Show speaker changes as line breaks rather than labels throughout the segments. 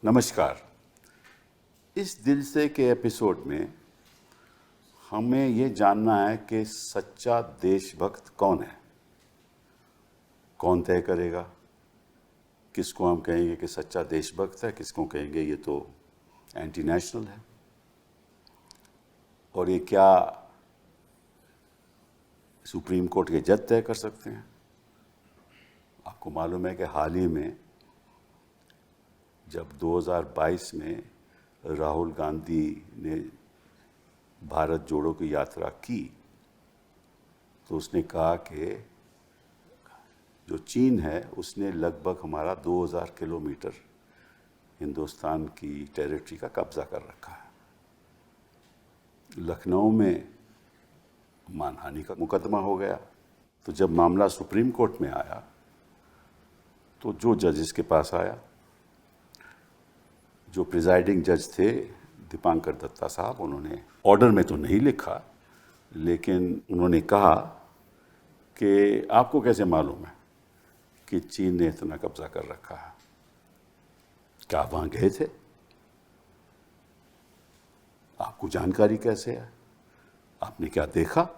नमस्कार। इस दिल से के एपिसोड में हमें ये जानना है कि सच्चा देशभक्त कौन है। कौन तय करेगा? किसको हम कहेंगे कि सच्चा देशभक्त है, किसको कहेंगे ये तो एंटी नेशनल है। और ये क्या सुप्रीम कोर्ट के जज तय कर सकते हैं? आपको मालूम है कि हाल ही में जब 2022 में राहुल गांधी ने भारत जोड़ो की यात्रा की तो उसने कहा कि जो चीन है उसने लगभग हमारा 2000 किलोमीटर हिंदुस्तान की टेरिटरी का कब्जा कर रखा है। लखनऊ में मानहानि का मुकदमा हो गया। तो जब मामला सुप्रीम कोर्ट में आया तो जो जजेस के पास आया, जो प्रिजाइडिंग जज थे दीपांकर दत्ता साहब, उन्होंने ऑर्डर में तो नहीं लिखा लेकिन उन्होंने कहा कि आपको कैसे मालूम है कि चीन ने इतना कब्जा कर रखा है? क्या आप वहाँ गए थे? आपको जानकारी कैसे है? आपने क्या देखा?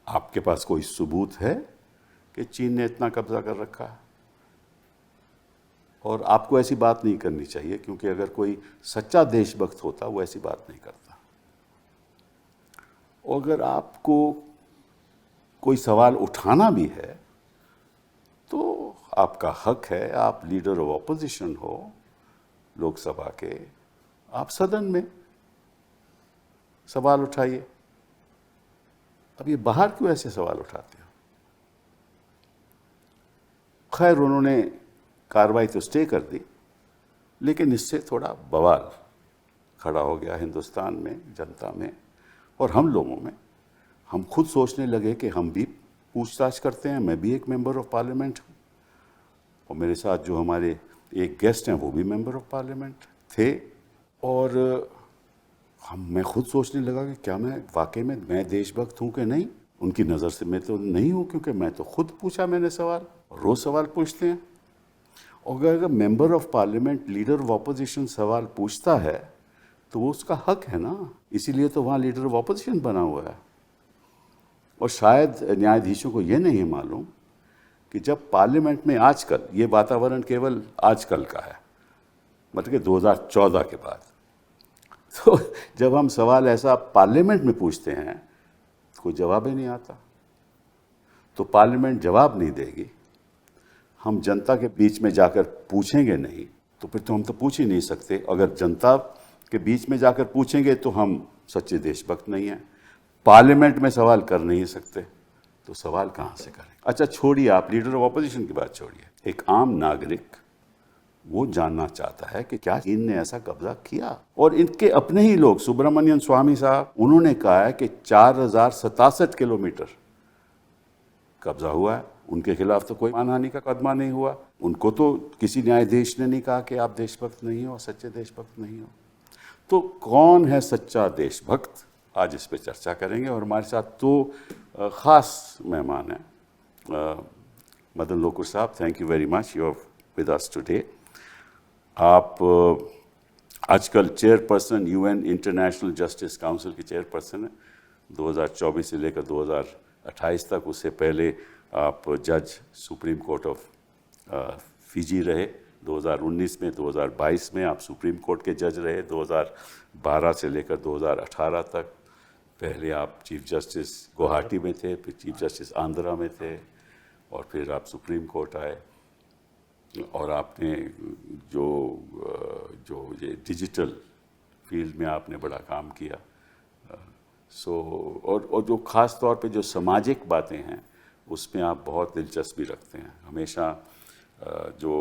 आपके पास कोई सबूत है कि चीन ने इतना कब्जा कर रखा है? और आपको ऐसी बात नहीं करनी चाहिए, क्योंकि अगर कोई सच्चा देशभक्त होता वो ऐसी बात नहीं करता। और अगर आपको कोई सवाल उठाना भी है तो आपका हक है। आप लीडर ऑफ ऑपोजिशन हो लोकसभा के, आप सदन में सवाल उठाइए। अब ये बाहर क्यों ऐसे सवाल उठाते हो? खैर, उन्होंने कार्रवाई तो स्टे कर दी, लेकिन इससे थोड़ा बवाल खड़ा हो गया हिंदुस्तान में, जनता में और हम लोगों में। हम खुद सोचने लगे कि हम भी पूछताछ करते हैं। मैं भी एक मेंबर ऑफ पार्लियामेंट हूँ और मेरे साथ जो हमारे एक गेस्ट हैं वो भी मेंबर ऑफ पार्लियामेंट थे। और मैं खुद सोचने लगा कि क्या मैं वाकई में देशभक्त हूँ कि नहीं। उनकी नज़र से मैं तो नहीं हूँ, क्योंकि मैं तो खुद पूछा मैंने सवाल, रोज़ सवाल पूछते हैं। और अगर member of parliament leader of opposition सवाल पूछता है तो वो उसका हक है ना, इसीलिए तो वहाँ लीडर ऑफ ऑपोजिशन बना हुआ है। और शायद न्यायाधीशों को ये नहीं मालूम कि जब पार्लियामेंट में आजकल, ये वातावरण केवल आजकल का है, मतलब कि 2014 के बाद, तो जब हम सवाल ऐसा पार्लियामेंट में पूछते हैं तो कोई जवाब ही नहीं आता। तो पार्लियामेंट जवाब नहीं देगी, हम जनता के बीच में जाकर पूछेंगे नहीं, तो फिर तो हम तो पूछ ही नहीं सकते। अगर जनता के बीच में जाकर पूछेंगे तो हम सच्चे देशभक्त नहीं हैं। पार्लियामेंट में सवाल कर नहीं सकते तो सवाल कहाँ से करें? अच्छा, छोड़िए, आप लीडर ऑफ ऑपोजिशन की बात छोड़िए। एक आम नागरिक वो जानना चाहता है कि क्या चीन ने ऐसा कब्जा किया। और इनके अपने ही लोग, सुब्रमण्यम स्वामी साहब, उन्होंने कहा है कि 4067 किलोमीटर कब्जा हुआ है। उनके खिलाफ तो कोई मानहानि का कदमा नहीं हुआ। उनको तो किसी न्यायाधीश ने नहीं कहा कि आप देशभक्त नहीं हो, सच्चे देशभक्त नहीं हो। तो कौन है सच्चा देशभक्त? आज इस पे चर्चा करेंगे। और हमारे साथ दो ख़ास मेहमान हैं। मदन लोकुर साहब, thank you very much, you are with us today. आप आजकल chairperson UN International Justice Council की चेयरपर्सन हैं 2024 से लेकर 2028 तक। उससे पहले आप जज सुप्रीम कोर्ट ऑफ फिजी रहे 2019 में। 2022 में आप सुप्रीम कोर्ट के जज रहे 2012 से लेकर 2018 तक। पहले आप चीफ जस्टिस गुवाहाटी में थे, फिर चीफ जस्टिस आंध्रा में थे और फिर आप सुप्रीम कोर्ट आए। और आपने जो ये डिजिटल फील्ड में आपने बड़ा काम किया। और जो ख़ास तौर पे जो सामाजिक बातें हैं उसमें आप बहुत दिलचस्पी रखते हैं। हमेशा जो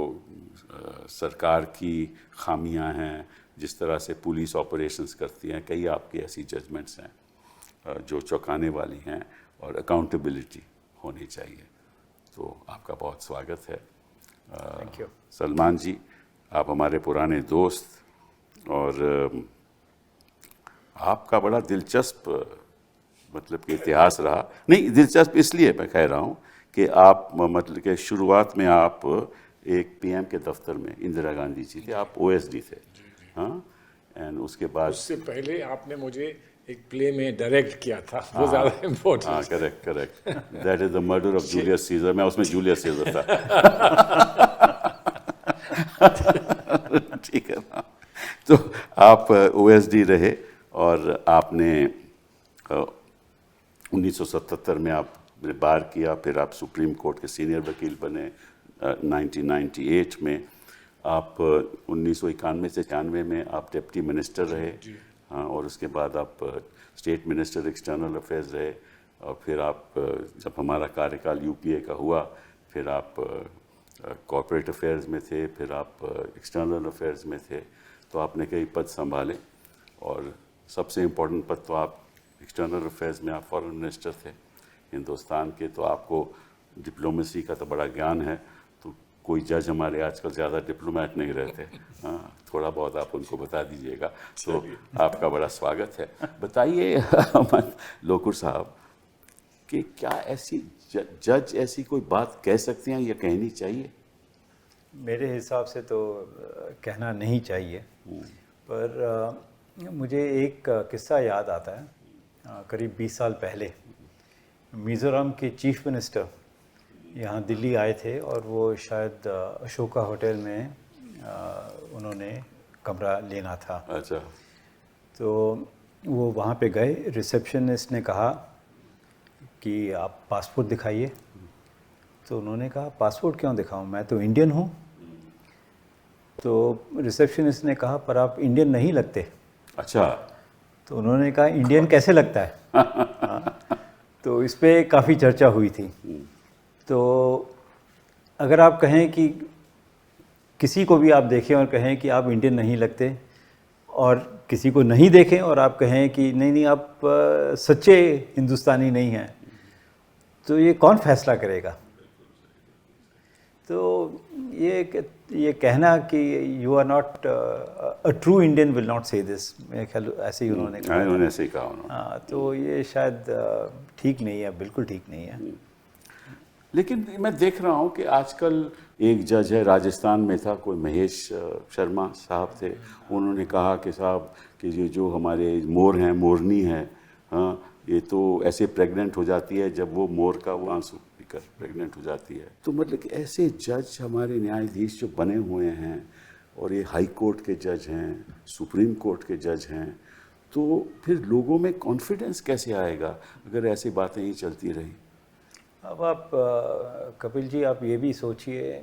सरकार की खामियां हैं, जिस तरह से पुलिस ऑपरेशंस करती हैं, कई आपकी ऐसी जजमेंट्स हैं जो चौंकाने वाली हैं और अकाउंटेबिलिटी होनी चाहिए। तो आपका बहुत स्वागत है।
Thank you.
सलमान जी, आप हमारे पुराने दोस्त और आपका बड़ा दिलचस्प मतलब कि इतिहास रहा। नहीं, दिलचस्प इसलिए मैं कह रहा हूँ कि आप मतलब कि शुरुआत में आप एक पीएम के दफ्तर में इंदिरा गांधी जी थे, आप ओएसडी थे। हाँ, एंड उसके बाद
उससे पहले आपने मुझे एक प्ले में डायरेक्ट किया था, वो ज़्यादा
हाँ,
important.
Correct, that is the murder of Julius Caesar. मैं उसमें जूलियस सीजर था। ठीक है ना। तो आप ओएसडी रहे और आपने 1977 में आपने बार किया, फिर आप सुप्रीम कोर्ट के सीनियर वकील बने। 1998 में आप 1991 से 91 में आप डिप्टी मिनिस्टर रहे। हाँ, और उसके बाद आप स्टेट मिनिस्टर एक्सटर्नल अफेयर्स रहे। और फिर आप जब हमारा कार्यकाल यूपीए का हुआ, फिर आप कॉर्पोरेट अफेयर्स में थे, फिर आप एक्सटर्नल अफेयर्स में थे। तो आपने कई पद संभाले और सबसे इम्पोर्टेंट पद तो आप एक्सटर्नल अफेयर्स में आप फॉरेन मिनिस्टर थे हिंदुस्तान के। तो आपको डिप्लोमेसी का तो बड़ा ज्ञान है। तो कोई जज हमारे आजकल ज़्यादा डिप्लोमेट नहीं रहते। हाँ, थोड़ा बहुत आप उनको बता दीजिएगा। तो आपका बड़ा स्वागत है। बताइए लोकुर साहब कि क्या ऐसी जज ऐसी कोई बात कह सकते हैं या कहनी चाहिए?
मेरे हिसाब से तो कहना नहीं चाहिए, पर मुझे एक किस्सा याद आता है। करीब 20 साल पहले मिज़ोरम के चीफ मिनिस्टर यहाँ दिल्ली आए थे और वो शायद अशोका होटल में उन्होंने कमरा लेना था।
अच्छा।
तो वो वहाँ पे गए, रिसेप्शनिस्ट ने कहा कि आप पासपोर्ट दिखाइए। तो उन्होंने कहा पासपोर्ट क्यों दिखाऊं, मैं तो इंडियन हूँ। तो रिसेप्शनिस्ट ने कहा पर आप इंडियन नहीं लगते।
अच्छा।
तो उन्होंने कहा इंडियन कैसे लगता है? हाँ, तो इस पे काफ़ी चर्चा हुई थी। तो अगर आप कहें कि किसी को भी आप देखें और कहें कि आप इंडियन नहीं लगते, और किसी को नहीं देखें और आप कहें कि नहीं आप सच्चे हिंदुस्तानी नहीं हैं, तो ये कौन फैसला करेगा? तो ये कहना कि you are not a true Indian will not say this, मेरे ख्याल ऐसे ही उन्होंने कहा।
उन्होंने ऐसे ही कहा उन्होंने।
हाँ, तो ये शायद ठीक नहीं है, बिल्कुल ठीक नहीं है।
लेकिन मैं देख रहा हूँ कि आजकल एक जज है, राजस्थान में था, कोई महेश शर्मा साहब थे। उन्होंने कहा कि साहब कि ये जो हमारे मोर हैं, मोरनी है, हाँ, ये तो ऐसे प्रेग्नेंट हो जाती है जब वो मोर का वो आंसू पीकर प्रेग्नेंट हो जाती है। तो मतलब कि ऐसे जज हमारे न्यायाधीश जो बने हुए हैं, और ये हाई कोर्ट के जज हैं, सुप्रीम कोर्ट के जज हैं, तो फिर लोगों में कॉन्फिडेंस कैसे आएगा अगर ऐसी बातें ही चलती रही?
अब आप कपिल जी, आप ये भी सोचिए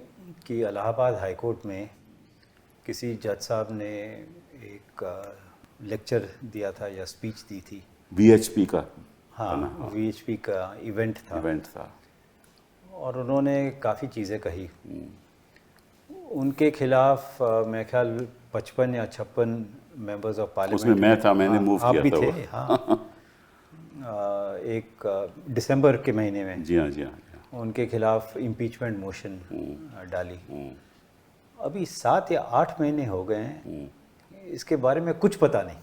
कि इलाहाबाद हाई कोर्ट में किसी जज साहब ने एक लेक्चर दिया था या स्पीच दी थी,
वीएचपी का।
हाँ, वीएचपी का इवेंट था। और उन्होंने काफ़ी चीज़ें कही। उनके खिलाफ मेरे ख्याल 55 या 56 मेंबर्स ऑफ पार्लियामेंट,
उसमें मैं था, मैंने मूव किया था।
आप भी थे, हाँ। एक दिसंबर के महीने में,
जी हाँ,
उनके खिलाफ इम्पीचमेंट मोशन डाली। अभी 7 या 8 महीने हो गए हैं, इसके बारे में कुछ पता नहीं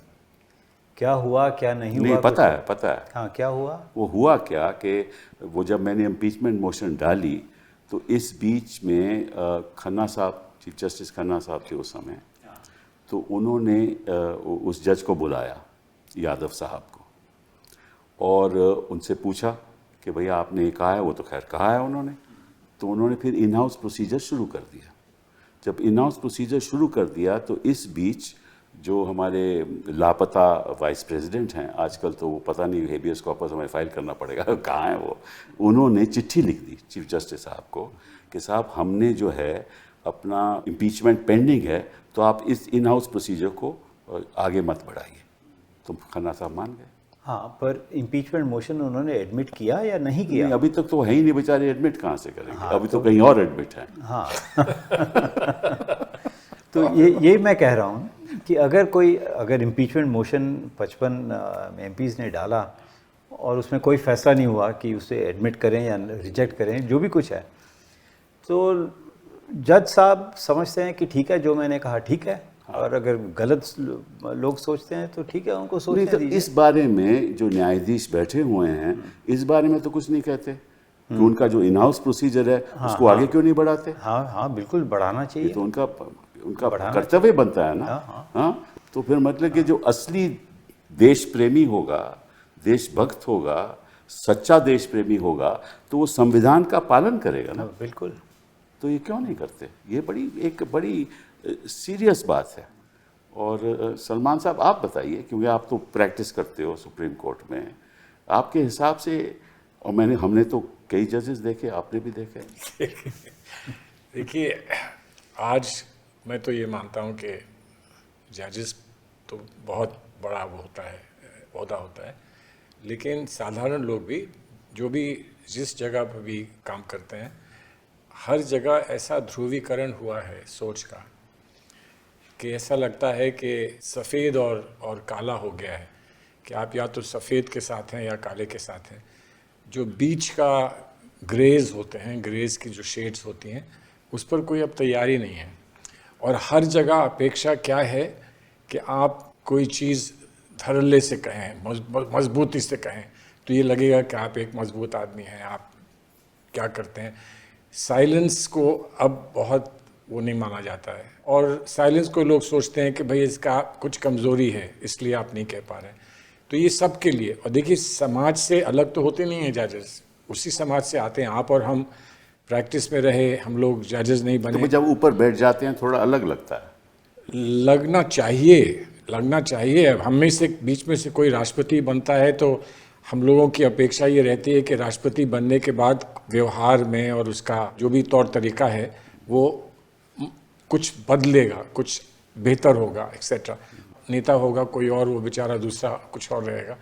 क्या हुआ क्या नहीं हुआ।
पता है।
हाँ, क्या हुआ? वो
हुआ क्या कि वो जब मैंने इम्पीचमेंट मोशन डाली तो इस बीच में खन्ना साहब, चीफ जस्टिस खन्ना साहब थे उस समय, तो उन्होंने उस जज को बुलाया, यादव साहब को, और उनसे पूछा कि भैया आपने ये कहा है, वो तो खैर कहा है उन्होंने। तो उन्होंने फिर इन हाउस प्रोसीजर शुरू कर दिया। जब इन हाउस प्रोसीजर शुरू कर दिया तो इस बीच जो हमारे लापता वाइस प्रेसिडेंट हैं, आजकल तो वो पता नहीं हेबियस कॉर्पस हमें फाइल करना पड़ेगा, कहाँ है वो, उन्होंने चिट्ठी लिख दी चीफ जस्टिस साहब को कि साहब हमने जो है अपना इम्पीचमेंट पेंडिंग है, तो आप इस इन हाउस प्रोसीजर को आगे मत बढ़ाइए। तो खन्ना साहब मान गए।
हाँ, पर इम्पीचमेंट मोशन उन्होंने एडमिट किया या नहीं किया?
नहीं, अभी तक तो है ही नहीं बेचारे, एडमिट कहाँ से करेंगे? हाँ, अभी तो कहीं और एडमिट है।
हाँ। तो ये मैं कह रहा हूँ कि अगर इम्पीचमेंट मोशन 55 एमपीज़ ने डाला और उसमें कोई फैसला नहीं हुआ कि उसे एडमिट करें या रिजेक्ट करें, जो भी कुछ है, तो जज साहब समझते हैं कि ठीक है, जो मैंने कहा ठीक है। और अगर गलत लोग सोचते हैं तो ठीक है, उनको सोचने दीजिए।
इस बारे में जो न्यायाधीश बैठे हुए हैं, इस बारे में तो कुछ नहीं कहते। कि उनका जो इन हाउस प्रोसीजर है उसको आगे क्यों नहीं बढ़ाते?
हाँ हाँ, बिल्कुल बढ़ाना
ये
चाहिए।
तो उनका कर्तव्य बनता है ना। हाँ, तो फिर मतलब कि जो असली देश प्रेमी होगा, देशभक्त होगा, सच्चा देश प्रेमी होगा, तो वो संविधान का पालन करेगा ना।
बिल्कुल।
तो ये क्यों नहीं करते? ये एक बड़ी सीरियस बात है। और सलमान साहब, आप बताइए, क्योंकि आप तो प्रैक्टिस करते हो सुप्रीम कोर्ट में, आपके हिसाब से, और हमने तो कई जजेस देखे, आपने भी देखे।
देखिए, आज मैं तो ये मानता हूँ कि जजेस तो बहुत बड़ा वो होता है, ओहदा होता है, लेकिन साधारण लोग भी, जो भी जिस जगह पर भी काम करते हैं, हर जगह ऐसा ध्रुवीकरण हुआ है सोच का कि ऐसा लगता है कि सफ़ेद और काला हो गया है, कि आप या तो सफ़ेद के साथ हैं या काले के साथ हैं। जो बीच का ग्रेज होते हैं, ग्रेज की जो शेड्स होती हैं, उस पर कोई अब तैयारी नहीं है। और हर जगह अपेक्षा क्या है कि आप कोई चीज़ धड़ल्ले से कहें, मजबूती से कहें, तो ये लगेगा कि आप एक मजबूत आदमी हैं, आप क्या करते हैं। साइलेंस को अब बहुत वो नहीं माना जाता है, और साइलेंस को लोग सोचते हैं कि भाई इसका कुछ कमज़ोरी है, इसलिए आप नहीं कह पा रहे हैं। तो ये सब के लिए, और देखिए समाज से अलग तो होते नहीं हैं जजेस, उसी समाज से आते हैं। आप और हम प्रैक्टिस में रहे, हम लोग जजेस नहीं बने।
तो जब ऊपर बैठ जाते हैं थोड़ा अलग लगता है।
लगना चाहिए। अब हम में से बीच में से कोई राष्ट्रपति बनता है तो हम लोगों की अपेक्षा ये रहती है कि राष्ट्रपति बनने के बाद व्यवहार में और उसका जो भी तौर तरीका है वो कुछ बदलेगा, कुछ बेहतर होगा, एक्सेट्रा। नेता होगा कोई और, वो बेचारा दूसरा कुछ और रहेगा।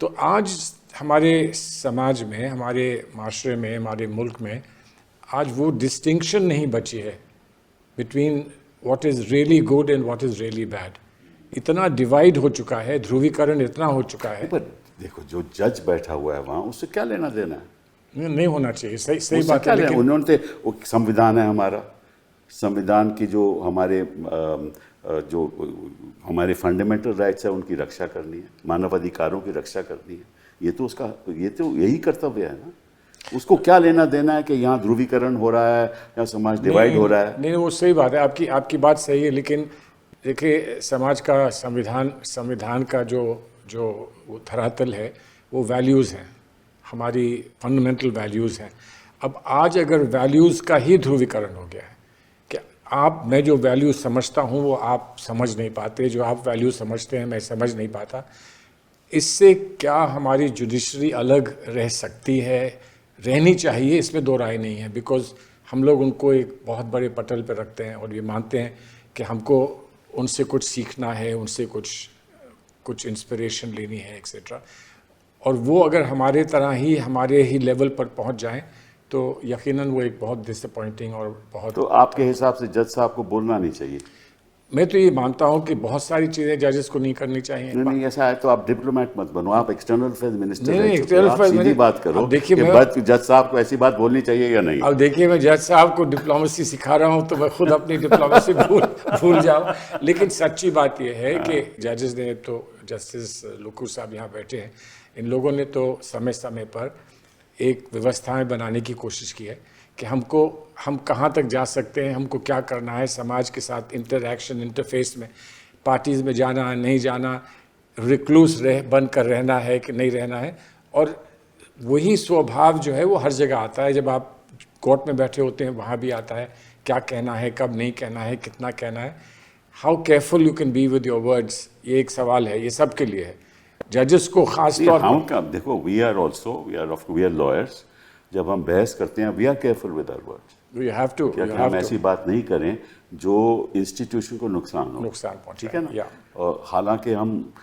तो आज हमारे समाज में, हमारे माशरे में, हमारे मुल्क में आज वो डिस्टिंक्शन नहीं बची है between what is really good and what is really bad. इतना डिवाइड हो चुका है, ध्रुवीकरण इतना हो चुका है।
पर देखो, जो जज बैठा हुआ है वहाँ, उससे क्या लेना देना है?
नहीं होना चाहिए, सही
उससे
बात
क्या
है,
लेना?
लेकिन
उन्होंने वो संविधान है हमारा, संविधान की जो हमारे फंडामेंटल राइट्स है उनकी रक्षा करनी है, मानव अधिकारों की रक्षा करनी है। ये तो यही कर्तव्य है ना। उसको क्या लेना देना है कि यहाँ ध्रुवीकरण हो रहा है या समाज डिवाइड हो रहा है?
नहीं, वो सही बात है, आपकी बात सही है, लेकिन देखिए समाज का संविधान का जो वो धरातल है वो वैल्यूज़ हैं, हमारी फंडामेंटल वैल्यूज़ हैं। अब आज अगर वैल्यूज़ का ही ध्रुवीकरण हो गया है कि मैं जो वैल्यू समझता हूँ वो आप समझ नहीं पाते, जो आप वैल्यू समझते हैं मैं समझ नहीं पाता, इससे क्या हमारी जुडिशरी अलग रह सकती है? रहनी चाहिए, इसमें दो राय नहीं है। बिकॉज हम लोग उनको एक बहुत बड़े पटल पर रखते हैं और ये मानते हैं कि हमको उनसे कुछ सीखना है, उनसे कुछ इंस्पिरेशन लेनी है, एक्सेट्रा। और वो अगर हमारे ही लेवल पर पहुंच जाएं तो यकीनन वो एक बहुत डिसअपॉइंटिंग और बहुत।
तो आपके हिसाब से जज साहब को बोलना नहीं चाहिए?
मैं तो ये मानता हूं कि बहुत सारी चीज़ें जजेस को नहीं करनी चाहिए।
नहीं, ऐसा है तो आप डिप्लोमेट मत बनो, आप एक्सटर्नल अफेयर्स मिनिस्टर
नहीं,
रह चुके हो, आप सीधी बात करो कि जज साहब को ऐसी बात बोलनी चाहिए या नहीं।
अब देखिए, मैं जज साहब को डिप्लोमेसी सिखा रहा हूं तो मैं खुद अपनी डिप्लोमेसी भूल जाऊं। लेकिन सच्ची बात यह है कि जजेस ने तो, जस्टिस लुकू साहब यहाँ बैठे हैं, इन लोगों ने तो समय समय पर एक व्यवस्थाएं बनाने की कोशिश की है कि हम कहाँ तक जा सकते हैं, हमको क्या करना है समाज के साथ इंटरफेस में, पार्टीज़ में जाना है, नहीं जाना, रिक्लूस बन कर रहना है कि नहीं रहना है। और वही स्वभाव जो है वो हर जगह आता है, जब आप कोर्ट में बैठे होते हैं वहाँ भी आता है, क्या कहना है, कब नहीं कहना है, कितना कहना है, how careful you can be with your words. ये एक सवाल है, ये सब के लिए है, जजेस को खास तौर पर।
देखो, वी आर लॉयर्स, जब हम बहस करते हैं we are careful with our words.
You have to,
हम ऐसी बात नहीं करें जो इंस्टीट्यूशन को नुकसान
पहुंचाए,
ठीक है ना। और हालांकि हम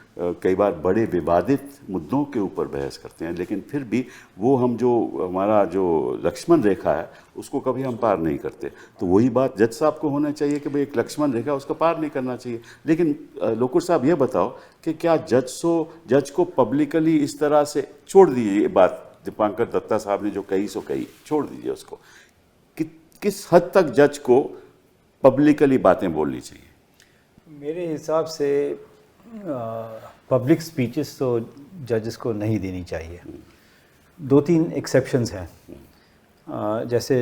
कई बार बड़े विवादित मुद्दों के ऊपर बहस करते हैं, लेकिन फिर भी हम हमारा जो लक्ष्मण रेखा है उसको कभी हम पार नहीं करते। तो वही बात जज साहब को होना चाहिए कि भाई एक लक्ष्मण रेखा उसका पार नहीं करना चाहिए। लेकिन लोकुर साहब ये बताओ कि क्या जज को पब्लिकली इस तरह से छोड़ दीजिए, ये बात दीपांकर दत्ता साहब ने जो कही सो कही, छोड़ दीजिए उसको, किस हद तक जज को पब्लिकली बातें बोलनी चाहिए?
मेरे हिसाब से पब्लिक स्पीचेस तो जजेस को नहीं देनी चाहिए। दो तीन एक्सेप्शंस हैं। जैसे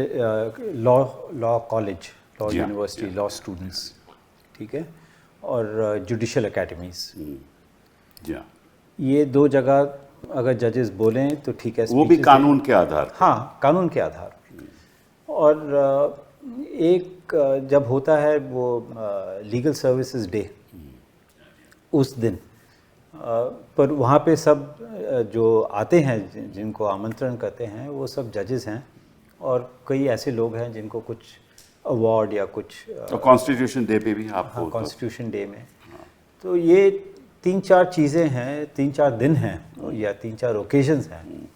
लॉ कॉलेज, लॉ
जी हाँ,
यूनिवर्सिटी, लॉ स्टूडेंट्स, ठीक है, और जुडिशल एकेडमीज़,
जी हाँ,
ये दो जगह अगर जजेस बोलें तो ठीक है,
वो भी
speeches
कानून के आधार पर।
हाँ, कानून के आधार पर। और एक जब होता है वो लीगल सर्विसेज डे, उस दिन पर वहाँ पे सब जो आते हैं, जिनको आमंत्रण करते हैं, वो सब जजेस हैं, और कई ऐसे लोग हैं जिनको कुछ अवार्ड या कुछ
तो कॉन्स्टिट्यूशन डे पे भी आपको
हाँ, कॉन्स्टिट्यूशन डे में। तो ये 3-4 चीज़ें हैं, 3-4 दिन हैं या 3-4 ओकेजन्स हैं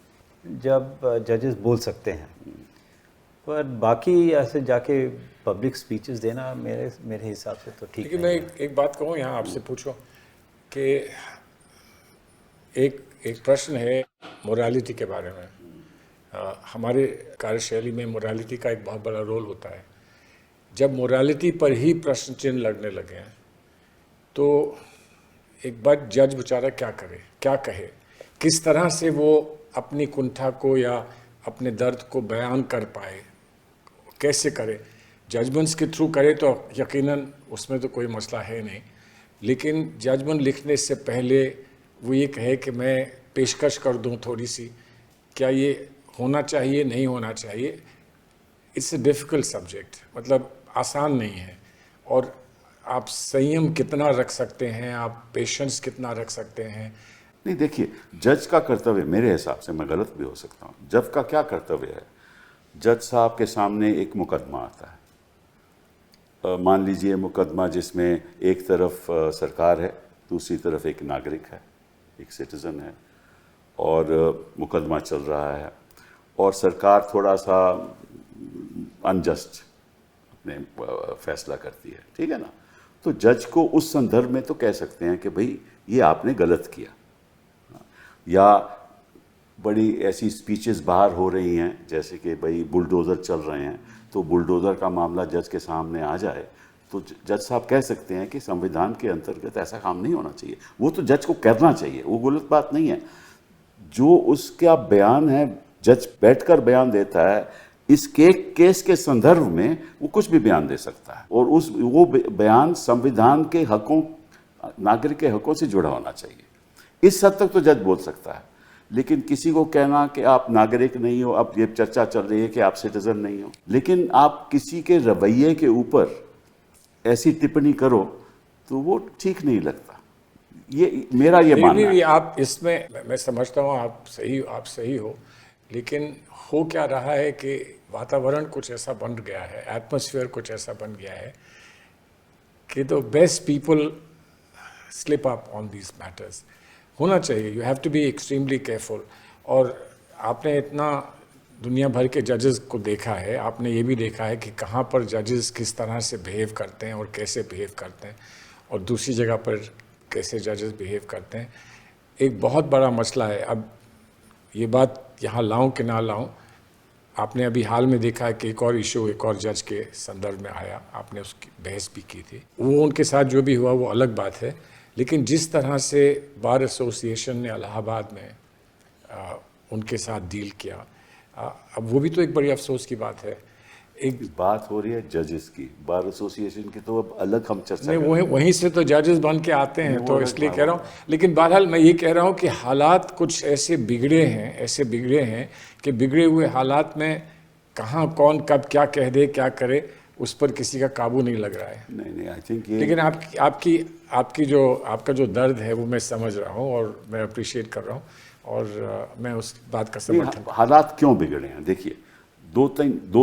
जब जजेस बोल सकते हैं। पर बाकी ऐसे जाके पब्लिक स्पीचेस देना मेरे हिसाब से तो ठीक
लेकिन
नहीं
मैं एक बात कहूँ यहाँ आपसे पूछो कि एक प्रश्न है मोरालिटी के बारे में। हमारे कार्यशैली में मोरालिटी का एक बहुत बड़ा रोल होता है। जब मोरालिटी पर ही प्रश्न चिन्ह लगने लगे हैं तो एक बार जज बेचारा क्या करे, क्या कहे, किस तरह से वो अपनी कुंठा को या अपने दर्द को बयान कर पाए, कैसे करे। जजमेंट्स के थ्रू करे तो यकीनन उसमें तो कोई मसला है नहीं, लेकिन जजमेंट लिखने से पहले वो ये कहे कि मैं पेशकश कर दूं थोड़ी सी, क्या ये होना चाहिए, नहीं होना चाहिए। इट्स अ डिफ़िकल्ट सब्जेक्ट, मतलब आसान नहीं है। और आप संयम कितना रख सकते हैं, आप पेशेंस कितना रख सकते हैं।
नहीं, देखिए, जज का कर्तव्य, मेरे हिसाब से, मैं गलत भी हो सकता हूँ, जज का क्या कर्तव्य है? जज साहब के सामने एक मुकदमा आता है, मान लीजिए मुकदमा जिसमें एक तरफ सरकार है, दूसरी तरफ एक नागरिक है, एक सिटीज़न है, और मुकदमा चल रहा है, और सरकार थोड़ा सा अनजस्ट अपने फैसला करती है, ठीक है ना। तो जज को उस संदर्भ में तो कह सकते हैं कि भाई ये आपने गलत किया, या बड़ी ऐसी स्पीचेस बाहर हो रही हैं जैसे कि भाई बुलडोज़र चल रहे हैं, तो बुलडोज़र का मामला जज के सामने आ जाए तो जज साहब कह सकते हैं कि संविधान के अंतर्गत ऐसा काम नहीं होना चाहिए। वो तो जज को करना चाहिए, वो गलत बात नहीं है। जो उसका बयान है, जज बैठकर बयान देता है, इस केस के संदर्भ में वो कुछ भी बयान दे सकता है, और वो बयान संविधान के हकों, नागरिक के हकों से जुड़ा होना चाहिए। इस हद तक तो जज बोल सकता है। लेकिन किसी को कहना कि आप नागरिक नहीं हो, अब ये चर्चा चल रही है कि आप सिटीजन नहीं हो, लेकिन आप किसी के रवैये के ऊपर ऐसी टिप्पणी करो तो वो ठीक नहीं लगता। ये मेरा ये मानना है।
आप इसमें मैं समझता हूँ आप सही हो, लेकिन हो क्या रहा है कि वातावरण कुछ ऐसा बन गया है, एटमॉस्फेयर कुछ ऐसा बन गया है कि the best people slip up on these matters. होना चाहिए, you have to be extremely careful. और आपने इतना दुनिया भर के जजेस को देखा है, आपने ये भी देखा है कि कहाँ पर जजेस किस तरह से बिहेव करते हैं और कैसे बिहेव करते हैं, और दूसरी जगह पर कैसे जजेस बिहेव करते हैं। एक बहुत बड़ा मसला है। अब ये बात यहाँ लाऊं कि ना लाऊं, आपने अभी हाल में देखा है कि एक और इशू एक और जज के संदर्भ में आया, आपने उसकी बहस भी की थी। वो उनके साथ जो भी हुआ वो अलग बात है, लेकिन जिस तरह से बार एसोसिएशन ने इलाहाबाद में उनके साथ डील किया, अब वो भी तो एक बड़ी अफसोस की बात है। एक
बात हो रही है जजेस की, बार एसोसिएशन की तो अब अलग हम चर्चा
नहीं, वहीं से तो जजेस बन के आते हैं, तो इसलिए कह रहा हूँ। लेकिन बहरहाल मैं ये कह रहा हूँ कि हालात कुछ ऐसे बिगड़े हैं कि बिगड़े हुए हालात में कहाँ कौन कब क्या कह दे, क्या करे, उस पर किसी का काबू नहीं लग रहा है।
नहीं, आई थिंक ये,
लेकिन आपका जो दर्द है वो मैं समझ रहा हूँ और मैं अप्रिशिएट कर रहा हूँ, और मैं उस बात का समर्थन।
हालात क्यों बिगड़े हैं? देखिए, दो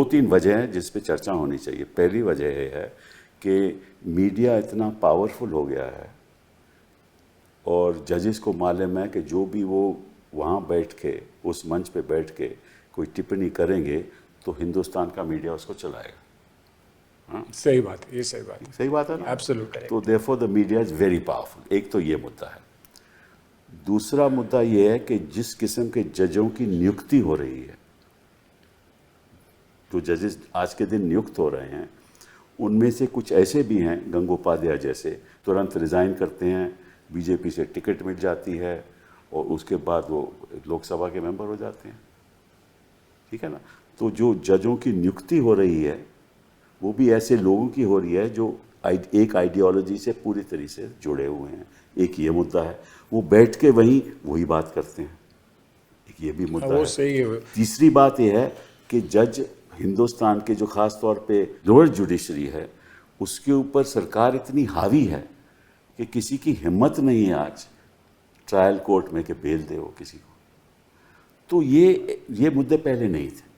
तीन वजह हैं जिस पे चर्चा होनी चाहिए। पहली वजह ये है कि मीडिया इतना पावरफुल हो गया है, और जजेस को मालूम है कि जो भी वो वहाँ बैठ के, उस मंच पे बैठ के कोई टिप्पणी करेंगे तो हिंदुस्तान का मीडिया उसको चलाएगा।
सही बात है, ये सही बात है,
सही बात है ना?
एब्सोल्युटली।
तो therefore the media is very powerful. एक तो ये मुद्दा है। दूसरा मुद्दा ये है कि जिस किस्म के जजों की नियुक्ति हो रही है, जो जजेस आज के दिन नियुक्त हो रहे हैं, उनमें से कुछ ऐसे भी हैं, गंगोपाध्याय जैसे, तुरंत रिज़ाइन करते हैं, बीजेपी से टिकट मिल जाती है, और उसके बाद वो लोकसभा के मेंबर हो जाते हैं। ठीक है ना। तो जो जजों की नियुक्ति हो रही है वो भी ऐसे लोगों की हो रही है जो एक आइडियोलॉजी से पूरी तरह से जुड़े हुए हैं। एक ये मुद्दा है, वो बैठ के वही बात करते हैं, एक ये भी मुद्दा
वो
है।
सही है।
तीसरी बात ये है कि जज हिंदुस्तान के जो खास तौर पे लोअर जुडिशरी है उसके ऊपर सरकार इतनी हावी है कि किसी की हिम्मत नहीं है आज ट्रायल कोर्ट में कि बेल दे वो किसी को। तो ये मुद्दे पहले नहीं थे।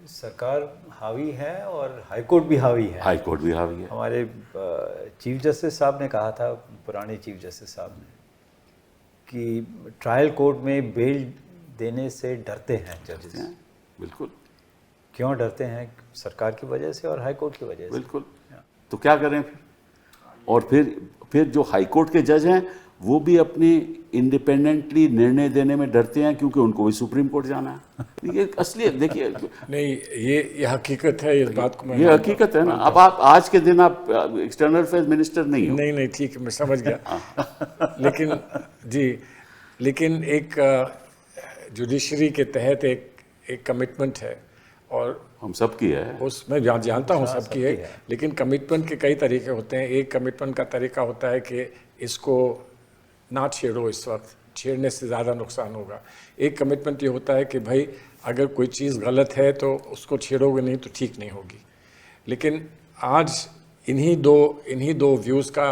सरकार हावी है और हाई कोर्ट भी हावी है।
हाई कोर्ट भी हावी है।
हमारे चीफ जस्टिस साहब ने कहा था, पुराने चीफ जस्टिस साहब ने, कि ट्रायल कोर्ट में बेल देने से डरते हैं जजेस।
बिल्कुल।
क्यों डरते हैं? सरकार की वजह से और हाई कोर्ट की वजह से।
बिल्कुल। तो क्या करें फिर? और फिर जो हाई कोर्ट के जज हैं वो भी अपनी इंडिपेंडेंटली निर्णय देने में डरते हैं क्योंकि उनको भी सुप्रीम कोर्ट जाना है। ये असलियत देखिए।
नहीं, ये हकीकत है, इस बात को मैं
ये हकीकत है ना। अब आप आज के दिन आप एक्सटर्नल अफेयर्स मिनिस्टर नहीं हो।
नहीं ठीक है, मैं समझ गया। लेकिन एक जुडिशरी के तहत एक कमिटमेंट है और
हम सबकी है।
उसमें जानता हूँ सबकी है, लेकिन कमिटमेंट के कई तरीके होते हैं। एक कमिटमेंट का तरीका होता है कि इसको ना छेड़ो, इस वक्त छेड़ने से ज़्यादा नुकसान होगा। एक कमिटमेंट ये होता है कि भाई अगर कोई चीज़ गलत है तो उसको छेड़ोगे नहीं तो ठीक नहीं होगी। लेकिन आज इन्हीं दो व्यूज़ का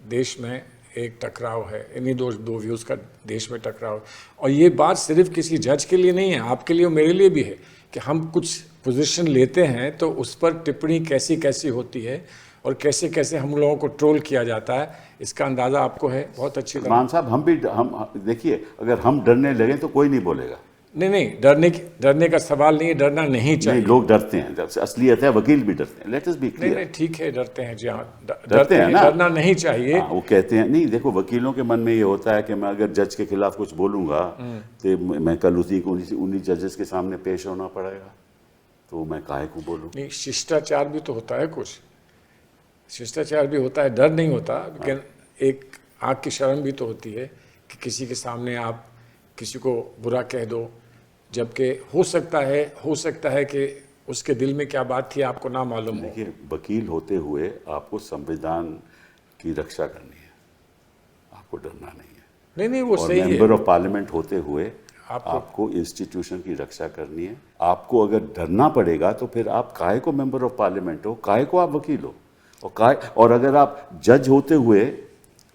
देश में एक टकराव है, इन्हीं दो व्यूज़ का देश में टकराव। और ये बात सिर्फ किसी जज के लिए नहीं है, आपके लिए और मेरे लिए भी है कि हम कुछ पोजीशन लेते हैं तो उस पर टिप्पणी कैसी होती है और कैसे हम लोगों को ट्रोल किया जाता है, इसका अंदाज़ा आपको है बहुत अच्छी तरह।
मान साहब, हम देखिए, अगर हम डरने लगे तो कोई नहीं बोलेगा।
नहीं, डरने का सवाल नहीं है, डरना नहीं चाहिए।
नहीं, लोग डरते हैं, जब से असलियत है वकील भी डरते हैं। Let us B clear.
नहीं ठीक है, डरते हैं जी, हाँ
डरते हैं ना।
डरना नहीं चाहिए।
वो कहते हैं नहीं, देखो वकीलों के मन में ये होता है कि मैं अगर जज के खिलाफ कुछ बोलूंगा तो मैं कल उन्हीं जजेस के सामने पेश होना पड़ेगा, तो मैं काहे को बोलूं।
नहीं, शिष्टाचार भी तो होता है, कुछ शिष्टाचार भी होता है, डर नहीं होता। लेकिन एक आँख की शर्म भी तो होती है कि किसी के सामने आप किसी को बुरा कह दो, जबकि हो सकता है कि उसके दिल में क्या बात थी आपको ना मालूम हो।
देखिए, वकील होते हुए आपको संविधान की रक्षा करनी है, आपको डरना नहीं है।
नहीं वो
और
सही है।
मेंबर ऑफ पार्लियामेंट होते हुए आपको इंस्टीट्यूशन की रक्षा करनी है। आपको अगर डरना पड़ेगा तो फिर आप काहे को मेंबर ऑफ पार्लियामेंट हो, काहे को आप वकील हो, और अगर आप जज होते हुए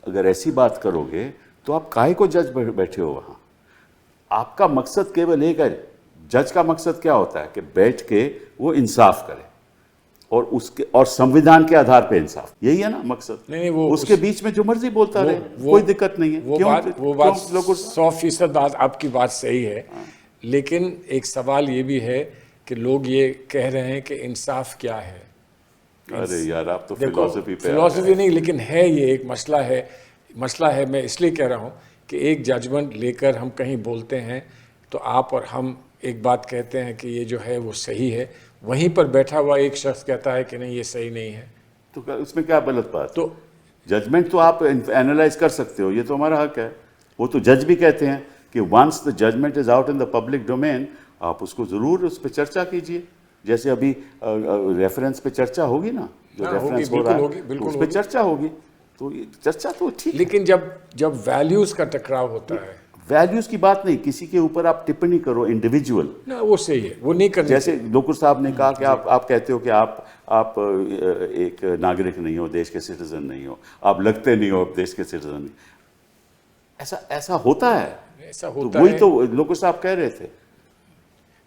अगर ऐसी बात करोगे तो आप काहे को जज बैठे हो वहाँ। आपका मकसद केवल एक है। जज का मकसद क्या होता है कि बैठ के वो इंसाफ करे और संविधान के आधार पे इंसाफ, यही है ना मकसद।
नहीं वो
उसके बीच में जो मर्जी बोलता रहे, कोई दिक्कत नहीं है।
वो बात 100% बात आपकी बात सही है। लेकिन एक सवाल ये भी है कि लोग ये कह रहे हैं कि इंसाफ क्या है।
अरे यार, आप तो
फिलॉसफी नहीं, लेकिन है ये एक मसला है। मैं इसलिए कह रहा हूँ कि एक जजमेंट लेकर हम कहीं बोलते हैं तो आप और हम एक बात कहते हैं कि ये जो है वो सही है, वहीं पर बैठा हुआ एक शख्स कहता है कि नहीं ये सही नहीं है,
तो उसमें क्या गलत बात?
तो
जजमेंट तो आप एनालाइज कर सकते हो, ये तो हमारा हक है। वो तो जज भी कहते हैं कि once the judgment is out in the public domain, आप उसको ज़रूर उस पर चर्चा कीजिए। जैसे अभी रेफरेंस पे चर्चा होगी ना, जो रेफरेंस हो रहा है उस पर चर्चा होगी, तो चर्चा तो ठीक।
लेकिन जब वैल्यूज़ का टकराव होता है,
वैल्यूज की बात नहीं, किसी के ऊपर आप टिप्पणी करो इंडिविजुअल
ना, वो सही है, वो नहीं करना।
जैसे लोकुर साहब ने कहा कि आप कहते हो कि आप एक नागरिक नहीं हो, देश के सिटीजन नहीं हो, आप लगते नहीं हो देश के सिटीजन। ऐसा होता है,
ऐसा होता
तो वही
है,
तो लोकुर साहब कह रहे थे।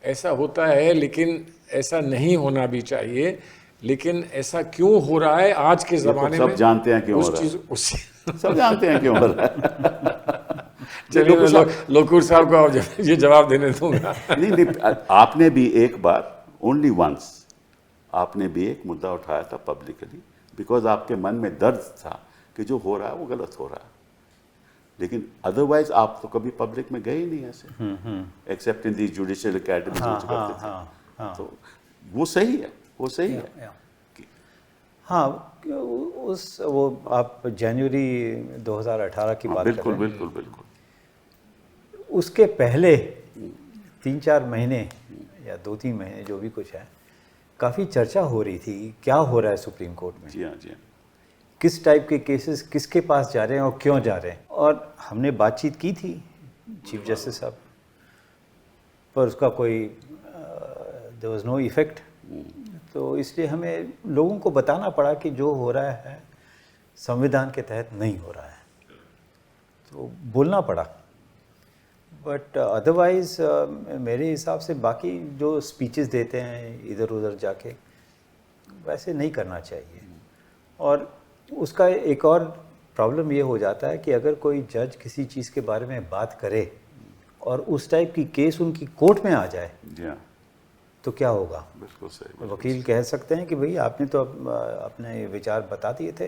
ऐसा होता है, लेकिन ऐसा नहीं होना भी चाहिए। लेकिन ऐसा क्यों हो रहा है आज के ज़माने में?
सब जानते हैं क्यों हो रहा है। सब जानते हैं क्यों हो रहा है।
चलिए, लोकुर साहब को ये जवाब देने दूंगा।
नहीं, आपने भी एक बार, ओनली वंस, आपने भी एक मुद्दा उठाया था पब्लिकली, बिकॉज आपके मन में दर्द था कि जो हो रहा है वो गलत हो रहा है। लेकिन अदरवाइज आप तो कभी पब्लिक में गए ही नहीं ऐसे, एक्सेप्ट इन दी जुडिशियल अकेडमी करते थे। तो वो सही है, वो सही है।
हाँ, वो आप जनवरी 2018 की बात कर रहे हैं।
बिल्कुल।
उसके पहले 3-4 महीने या 2-3 महीने जो भी कुछ है, काफ़ी चर्चा हो रही थी क्या हो रहा है सुप्रीम कोर्ट में,
जी हाँ, जी हाँ।
किस टाइप के केसेस किसके पास जा रहे हैं और क्यों जा रहे हैं। और हमने बातचीत की थी चीफ जस्टिस साहब, पर उसका कोई देयर वाज नो इफेक्ट। तो इसलिए हमें लोगों को बताना पड़ा कि जो हो रहा है संविधान के तहत नहीं हो रहा है, तो बोलना पड़ा। बट अदरवाइज़ मेरे हिसाब से बाकी जो स्पीचेस देते हैं इधर उधर जाके, वैसे नहीं करना चाहिए। और उसका एक और प्रॉब्लम ये हो जाता है कि अगर कोई जज किसी चीज़ के बारे में बात करे और उस टाइप की केस उनकी कोर्ट में आ जाए,
जी हाँ,
तो क्या होगा।
बिल्कुल सही।
वकील कह सकते हैं कि भाई आपने तो अपने विचार बता दिए थे,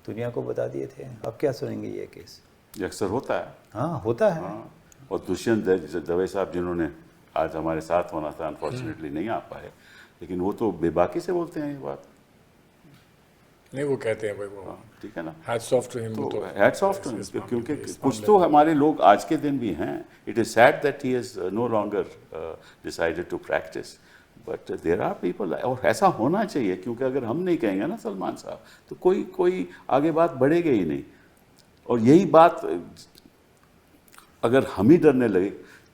दुनिया को बता दिए थे, अब क्या सुनेंगे ये केस।
ये अक्सर होता है।
हाँ, होता है।
हाँ, और दुष्यंत दवे साहब जिन्होंने आज हमारे साथ होना था, अनफॉर्चुनेटली नहीं आ पाए, लेकिन वो तो बेबाकी से बोलते हैं ये बात।
नहीं, वो कहते हैं भाई वो
हाँ, ठीक है ना,
हैट्स ऑफ टू हिम।
तो हैट्स ऑफ टू हिम, क्योंकि कुछ तो हमारे लोग आज के दिन भी हैं। It is sad that he is no longer decided to practice, but there are people, और ऐसा होना चाहिए, क्योंकि अगर हम नहीं कहेंगे ना सलमान साहब, तो कोई आगे बात बढ़ेगी ही नहीं। और यही बात अगर हम ही डरने लगे,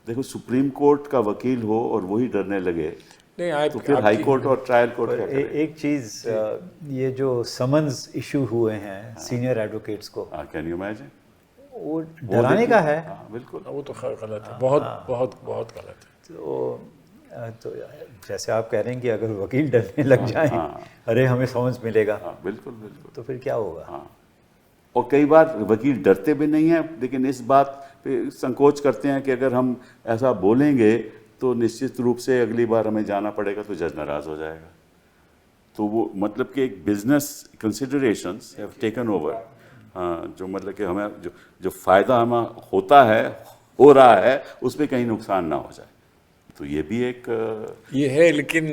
देखो सुप्रीम कोर्ट का वकील हो और वही डरने लगे,
नहीं
तो फिर हाई कोर्ट और ट्रायल कोर्ट क्या करें?
एक चीज़, ये जो समन्स इशू हुए हैं सीनियर एडवोकेट्स को,
कैन यू इमेजिन,
वो डराने का है।
हाँ, बिल्कुल।
वो तो गलत है, बहुत बहुत बहुत गलत है।
तो जैसे आप कह रहे हैं कि अगर वकील डरने लग जाएं, अरे हमें समझ मिलेगा,
हाँ, बिल्कुल बिल्कुल।
तो फिर क्या होगा।
हाँ, और कई बार वकील डरते भी नहीं हैं, लेकिन इस बात पे संकोच करते हैं कि अगर हम ऐसा बोलेंगे तो निश्चित रूप से अगली बार हमें जाना पड़ेगा, तो जज नाराज हो जाएगा। तो वो मतलब कि एक business considerations have taken over. हाँ, जो मतलब कि हमें जो फ़ायदा हमें होता है, हो रहा है, उसमें कहीं नुकसान ना हो जाए। तो ये भी एक
ये है, लेकिन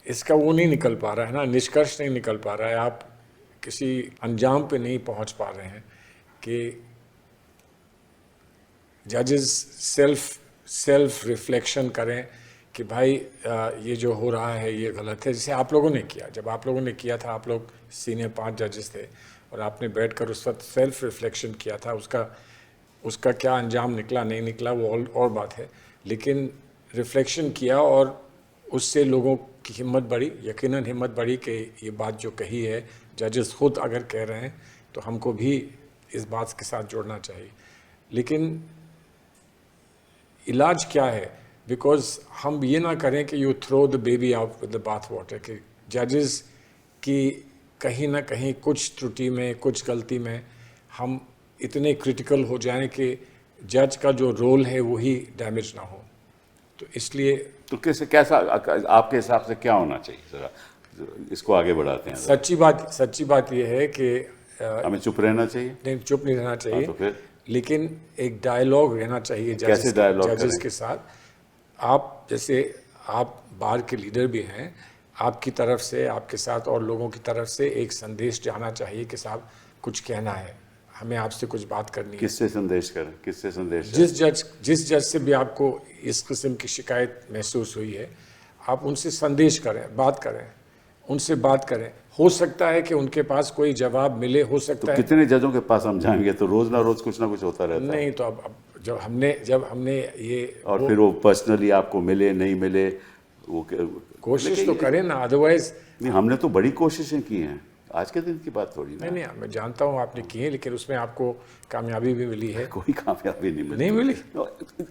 इसका वो नहीं निकल पा रहा है ना, निष्कर्ष नहीं निकल पा रहा है। आप किसी अंजाम पे नहीं पहुंच पा रहे हैं कि जजेस सेल्फ रिफ्लेक्शन करें कि भाई ये जो हो रहा है ये गलत है। जैसे आप लोगों ने किया, जब आप लोगों ने किया था, आप लोग सीनियर 5 जजेस थे और आपने बैठकर उस वक्त सेल्फ रिफ्लेक्शन किया था। उसका क्या अंजाम निकला नहीं निकला वो और बात है, लेकिन रिफ्लेक्शन किया और उससे लोगों की हिम्मत बढ़ी, यकीनन हिम्मत बढ़ी कि ये बात जो कही है, जजेस खुद अगर कह रहे हैं तो हमको भी इस बात के साथ जोड़ना चाहिए। लेकिन इलाज क्या है? बिकॉज हम ये ना करें कि you throw the baby out with the bath water, कि जजेस की कहीं ना कहीं कुछ त्रुटि में, कुछ गलती में हम इतने क्रिटिकल हो जाएं कि जज का जो रोल है वही डैमेज ना हो। तो इसलिए
तो कैसा आपके हिसाब से क्या होना चाहिए, जरा इसको आगे बढ़ाते हैं।
सच्ची बात यह है कि
हमें चुप रहना चाहिए?
नहीं, चुप नहीं रहना चाहिए।
तो फिर
लेकिन एक डायलॉग रहना चाहिए
कैसे डायलॉग
जजेस के साथ। आप जैसे आप बार के लीडर भी हैं, आपकी तरफ से, आपके साथ और लोगों की तरफ से एक संदेश जाना चाहिए कि साहब कुछ कहना है, हमें आपसे कुछ बात करनी है।
किससे संदेश करें, किससे संदेश?
जिस जज से भी आपको इस किस्म की शिकायत महसूस हुई है, आप उनसे संदेश करें, बात करें, उनसे बात करें। हो सकता है कि उनके पास कोई जवाब मिले, हो सकता है।
कितने जजों के पास हम जाएंगे, तो रोज ना रोज कुछ ना कुछ होता रहता है।
नहीं, तो अब जब हमने ये
और फिर वो पर्सनली आपको मिले नहीं मिले, वो
कोशिश तो करें ना, अदरवाइज
नहीं। हमने तो बड़ी कोशिशें की हैं, आज के दिन की बात थोड़ी ना।
नहीं, मैं जानता हूँ आपने की है, लेकिन उसमें आपको कामयाबी भी मिली है।
कोई कामयाबी नहीं
मिली।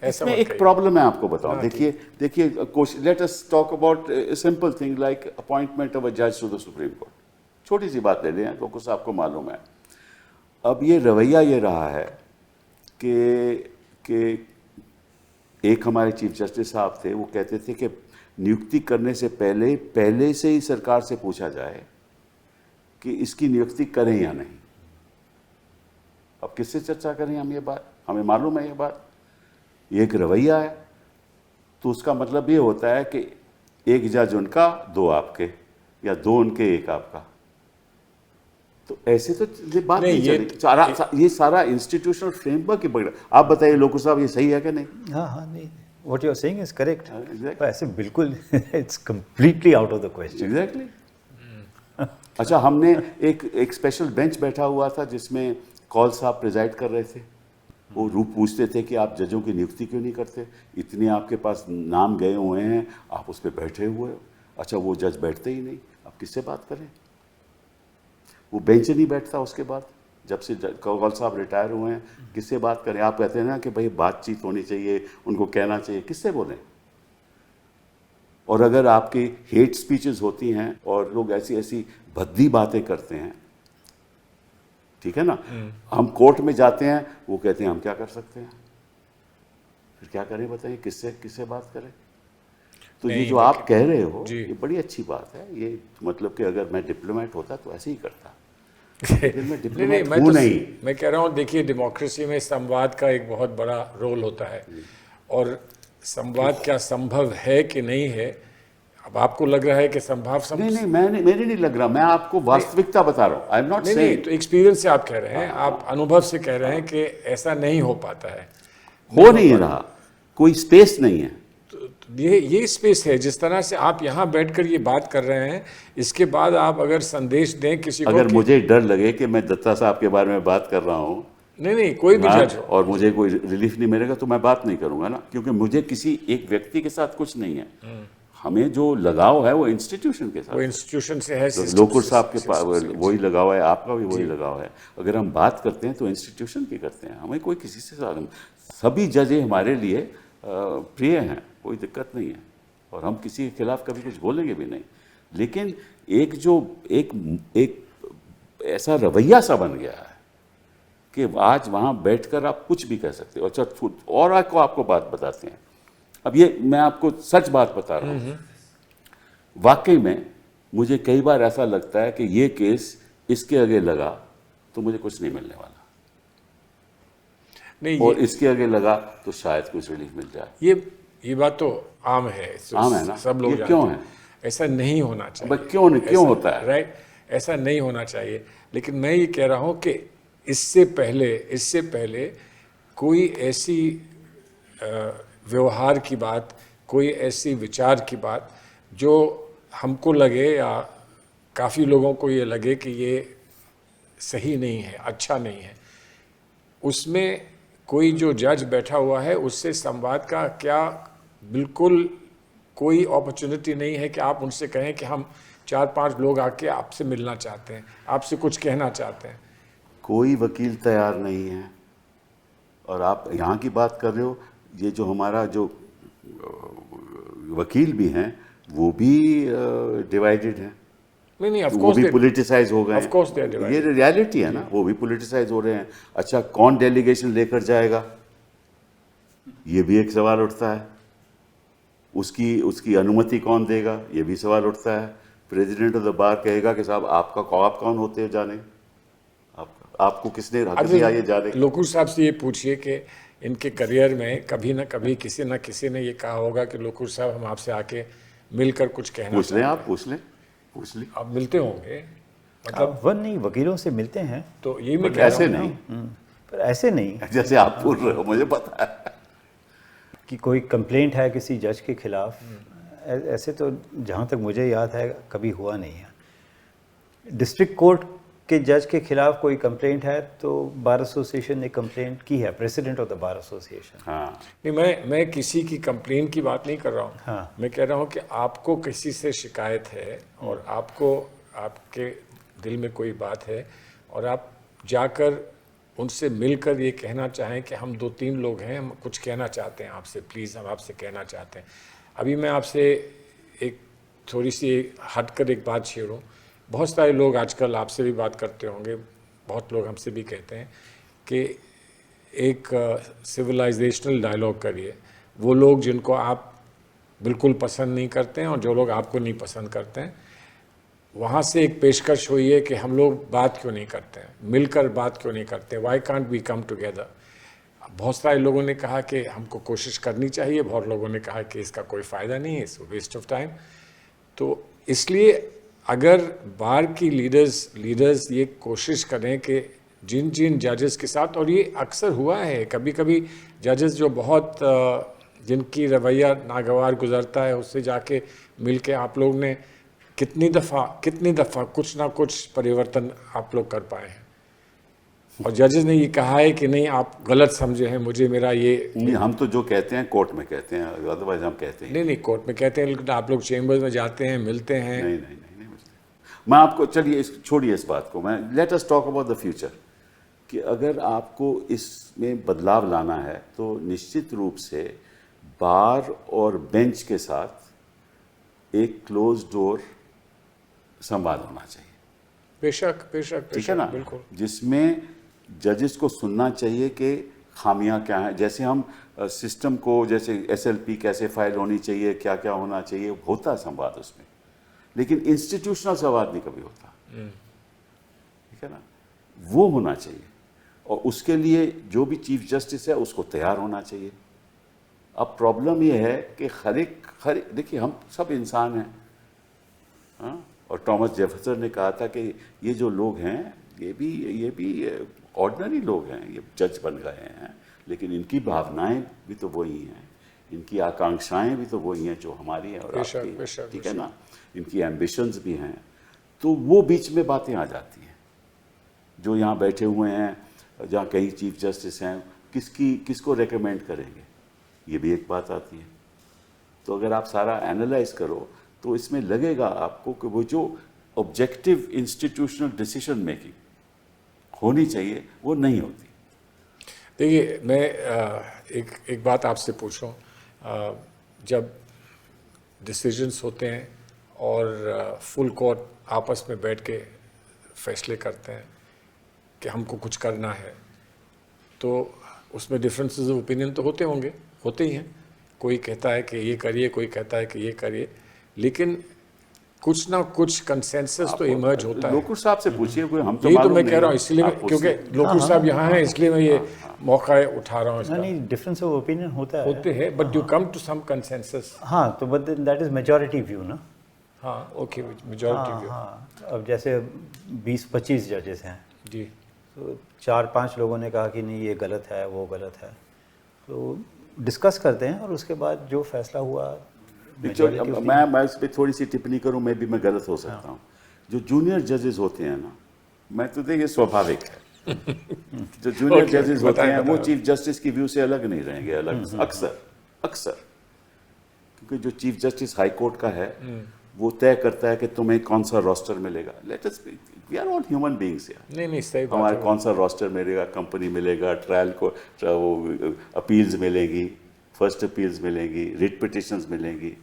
इसमें एक प्रॉब्लम है, आपको बताऊं। देखिए let us talk about simple thing like appointment of a जज टू द सुप्रीम कोर्ट। छोटी सी बात ले लें, तो कुछ आपको मालूम है। अब ये रवैया ये रहा है कि एक हमारे चीफ जस्टिस साहब थे, वो कहते थे कि नियुक्ति करने से पहले से ही सरकार से पूछा जाए कि इसकी नियुक्ति करें या नहीं। अब किससे चर्चा करें हम ये बात? हमें मालूम है ये बात, ये एक रवैया है। तो उसका मतलब ये होता है कि एक जज उनका, 2 आपके, या 2 उनके 1 आपका। तो ऐसे तो ये बात नहीं चलेगी। ये सारा इंस्टीट्यूशनल फ्रेमवर्क ही पकड़ा। आप बताइए लोकू साहब, ये सही है कि नहीं?
हाँ, नहीं, what you are saying is correct,
exactly.
पर ऐसे बिल्कुल it's completely out of the question.
Exactly. अच्छा, हमने एक स्पेशल बेंच बैठा हुआ था जिसमें कौल साहब प्रिजाइड कर रहे थे। वो रूप पूछते थे कि आप जजों की नियुक्ति क्यों नहीं करते, इतने आपके पास नाम गए हुए हैं, आप उस पर बैठे हुए हो। अच्छा, वो जज बैठते ही नहीं, आप किससे बात करें? वो बेंच नहीं बैठता उसके बाद, जब से कौल साहब रिटायर हुए हैं, किससे बात करें? आप कहते हैं ना कि भाई बातचीत होनी चाहिए, उनको कहना चाहिए, किससे बोलें? और अगर आपकी हेट स्पीचेस होती हैं और लोग ऐसी ऐसी भद्दी बातें करते हैं, ठीक है ना, हम कोर्ट में जाते हैं, वो कहते हैं हम क्या कर सकते हैं, फिर क्या करें बताइए, किससे किससे बात करें? तो ये जो आप कह रहे हो ये बड़ी अच्छी बात है। ये मतलब कि अगर मैं डिप्लोमेट होता तो ऐसे ही करता, लेकिन मैं डिप्लोमेट हूँ नहीं।
मैं कह रहा हूँ, देखिए डेमोक्रेसी में संवाद का एक बहुत बड़ा रोल होता है, और संवाद क्या संभव है कि नहीं है, अब आपको लग रहा है कि
नहीं, मेरे नहीं लग रहा, मैं आपको वास्तविकता बता रहा हूँ। I am not saying.
नहीं, तो एक्सपीरियंस से आप कह रहे हैं, आप अनुभव से कह रहे हैं कि ऐसा नहीं हो पाता है,
हो नहीं रहा, कोई स्पेस नहीं है।
तो ये स्पेस है। जिस तरह से आप यहाँ बैठकर ये बात कर रहे हैं, इसके बाद आप अगर संदेश दें किसी को,
अगर मुझे डर लगे कि मैं दत्ता साहब के बारे में बात कर रहा हूँ,
नहीं कोई भी जज हो,
और मुझे कोई रिलीफ नहीं मिलेगा, तो मैं बात नहीं करूंगा ना, क्योंकि मुझे किसी एक व्यक्ति के साथ कुछ नहीं है। हमें जो लगाव है वो इंस्टीट्यूशन के साथ,
वो इंस्टीट्यूशन से है।
लोकुर साहब के पास वही लगाव है, आपका भी वही लगाव है। अगर हम बात करते हैं तो इंस्टीट्यूशन की करते हैं, हमें कोई किसी से सभी जजें हमारे लिए प्रिय हैं, कोई दिक्कत नहीं है, और हम किसी के खिलाफ कभी कुछ बोलेंगे भी नहीं। लेकिन एक ऐसा रवैया सा बन गया है कि आज वहाँ बैठकर आप कुछ भी कह सकते हो। अच्छा, और आपको बात बताते हैं, अब ये मैं आपको सच बात बता रहा हूँ, वाकई में मुझे कई बार ऐसा लगता है कि ये केस इसके आगे लगा तो मुझे कुछ नहीं मिलने वाला,
नहीं,
और इसके आगे लगा तो शायद कुछ रिलीफ मिल जाए।
ये बात तो आम है,
आम है ना,
सब लोग
ये क्यों है?
ऐसा नहीं होना चाहिए।
क्यों होता है?
राइट, ऐसा नहीं होना चाहिए। लेकिन मैं ये कह रहा हूँ कि इससे पहले कोई ऐसी व्यवहार की बात, कोई ऐसी विचार की बात जो हमको लगे या काफ़ी लोगों को ये लगे कि ये सही नहीं है, अच्छा नहीं है, उसमें कोई जो जज बैठा हुआ है उससे संवाद का क्या बिल्कुल कोई अपॉर्चुनिटी नहीं है कि आप उनसे कहें कि हम 4-5 लोग आके आपसे मिलना चाहते हैं, आपसे कुछ कहना चाहते हैं।
कोई वकील तैयार नहीं है। और आप यहाँ की बात कर रहे हो, ये जो हमारा जो वकील भी हैं वो भी डिवाइडेड हैं।
नहीं,
वो भी पॉलिटिसाइज हो गए, ये रियलिटी है ना, वो भी पॉलिटिसाइज हो रहे हैं। अच्छा, कौन डेलीगेशन लेकर जाएगा, ये भी एक सवाल उठता है। उसकी अनुमति कौन देगा, ये भी सवाल उठता है। प्रेसिडेंट ऑफ द बार कहेगा कि साहब आप कौन होते हो जाने, आपको किसने हक दिया ये जाने।
लोकुर साहब से ये पूछिए कि इनके करियर में कभी ना कभी किसी न किसी ने ये कहा होगा कि लोकुर साहब हम आपसे आके मिलकर कुछ कहना
पूछ लें, आप पूछ लें।
आप मिलते होंगे,
मतलब वन नहीं, वकीलों से मिलते हैं,
तो ये मैं
ऐसे नहीं,
पर ऐसे नहीं
जैसे आप बोल रहे हो, मुझे पता है
कि कोई कंप्लेंट है किसी जज के खिलाफ, ऐसे तो जहाँ तक मुझे याद है कभी हुआ नहीं है। डिस्ट्रिक्ट कोर्ट के जज के खिलाफ कोई कंप्लेंट है तो बार एसोसिएशन ने कंप्लेंट की है, president of the bar association.
हाँ,
नहीं, मैं किसी की कंप्लेंट की बात नहीं कर रहा हूँ।
हाँ,
मैं कह रहा हूँ कि आपको किसी से शिकायत है और आपके दिल में कोई बात है और आप जाकर उनसे मिलकर ये कहना चाहें कि हम 2-3 लोग हैं, हम कुछ कहना चाहते हैं आपसे, प्लीज़ हम आपसे कहना चाहते हैं। अभी मैं आपसे एक थोड़ी सी हटकर एक बात छेड़ूं। बहुत सारे लोग आजकल आपसे भी बात करते होंगे, बहुत लोग हमसे भी कहते हैं कि एक सिविलाइजेशनल डायलॉग करिए। वो लोग जिनको आप बिल्कुल पसंद नहीं करते हैं और जो लोग आपको नहीं पसंद करते हैं, वहाँ से एक पेशकश हुई है कि हम लोग बात क्यों नहीं करते हैं, मिलकर बात क्यों नहीं करते, why can't we come together. बहुत सारे लोगों ने कहा कि हमको कोशिश करनी चाहिए, बहुत लोगों ने कहा कि इसका कोई फ़ायदा नहीं है, इट्स वेस्ट ऑफ टाइम। तो इसलिए अगर बार की लीडर्स ये कोशिश करें कि जिन जजेस के साथ, और ये अक्सर हुआ है, कभी कभी जजेस जो बहुत जिनकी रवैया नागवार गुजरता है, उससे जाके मिल के आप लोग ने कितनी दफ़ा कुछ ना कुछ परिवर्तन आप लोग कर पाए हैं। और जजेस ने ये कहा है कि नहीं आप गलत समझे हैं, मुझे मेरा ये
नहीं, हम तो जो कहते हैं कोर्ट में कहते हैं, अदरवाइज हम कहते हैं
नहीं कोर्ट में कहते हैं, लेकिन आप लोग चेम्बर्स में जाते हैं, मिलते हैं।
नहीं मुझे मैं आपको चलिए छोड़िए इस बात को, मैं let us talk about the future कि अगर आपको इसमें बदलाव लाना है तो निश्चित रूप से बार और बेंच के साथ एक क्लोज डोर संवाद होना चाहिए।
बेशक
ठीक है ना,
बिल्कुल।
जिसमें जजेस को सुनना चाहिए कि खामियां क्या हैं। जैसे हम सिस्टम को, जैसे एसएलपी कैसे फाइल होनी चाहिए, क्या क्या होना चाहिए, होता है संवाद उसमें, लेकिन इंस्टीट्यूशनल संवाद नहीं कभी होता। ठीक है ना, वो होना चाहिए और उसके लिए जो भी चीफ जस्टिस है उसको तैयार होना चाहिए। अब प्रॉब्लम ये है कि हर एक देखिए हम सब इंसान हैं, हाँ? और थॉमस जेफरसन ने कहा था कि ये जो लोग हैं ये भी ऑर्डिनरी लोग हैं, ये जज बन गए हैं, लेकिन इनकी भावनाएं भी तो वही हैं, इनकी आकांक्षाएं भी तो वही हैं जो हमारी हैं और आपकी हैं, ठीक है ना, इनकी एम्बिशंस भी हैं। तो वो बीच में बातें आ जाती हैं। जो यहाँ बैठे हुए हैं, जहाँ कई चीफ जस्टिस हैं, किसको रेकमेंड करेंगे, ये भी एक बात आती है। तो अगर आप सारा एनालाइज करो तो इसमें लगेगा आपको कि वो जो ऑब्जेक्टिव इंस्टीट्यूशनल डिसीजन मेकिंग होनी चाहिए वो नहीं होती।
देखिए मैं एक बात आपसे पूछूं, जब डिसीजंस होते हैं और फुल कोर्ट आपस में बैठ के फैसले करते हैं कि हमको कुछ करना है, तो उसमें डिफरेंसेस ऑफ ओपिनियन तो होते ही हैं। कोई कहता है कि ये करिए, कोई कहता है कि ये करिए, लेकिन कुछ ना कुछ कंसेंसस तो इमर्ज होता है।
लोकुर साहब से पूछिए, कोई हम तो
यही तो
मालूम
मैं
नहीं
कह रहा हूँ,
है।
इसलिए
आप
क्योंकि
उससे-
लोकुर साहब यहाँ हैं, इसलिए मैं ये मौका उठा रहा हूँ इसका।
नहीं, डिफरेंस ऑफ ओपिनियन होता है,
होते हैं, but you come to some consensus.
हाँ, तो but that is majority view ना।
हाँ ओके, मेजॉरिटी व्यू।
हाँ, अब जैसे 20-25 जजेस हैं,
जी
तो 4-5 लोगों ने कहा कि नहीं ये गलत है, वो गलत है, तो डिस्कस करते हैं और उसके बाद जो फैसला हुआ।
मैं इस पर थोड़ी सी टिप्पणी करूं, मैं गलत हो सकता हूं। जो जूनियर जजेस होते हैं ना, मैं तो देखिए स्वाभाविक है जो जूनियर
Okay,
जजेस होते हैं वो
बताएं।
चीफ जस्टिस की व्यू से अलग नहीं रहेंगे, अलग अक्सर क्योंकि जो चीफ जस्टिस हाई कोर्ट का है वो तय करता है कि तुम्हें कौन सा रोस्टर मिलेगा। Let us we are all human beings यार।
नहीं सही बात
हमारे
है।
कौन सा रोस्टर मिलेगा, कंपनी मिलेगा, ट्रायल को वो अपील्स मिलेंगी, फर्स्ट अपील्स मिलेंगी, रिट पिटिशंस मिलेंगी,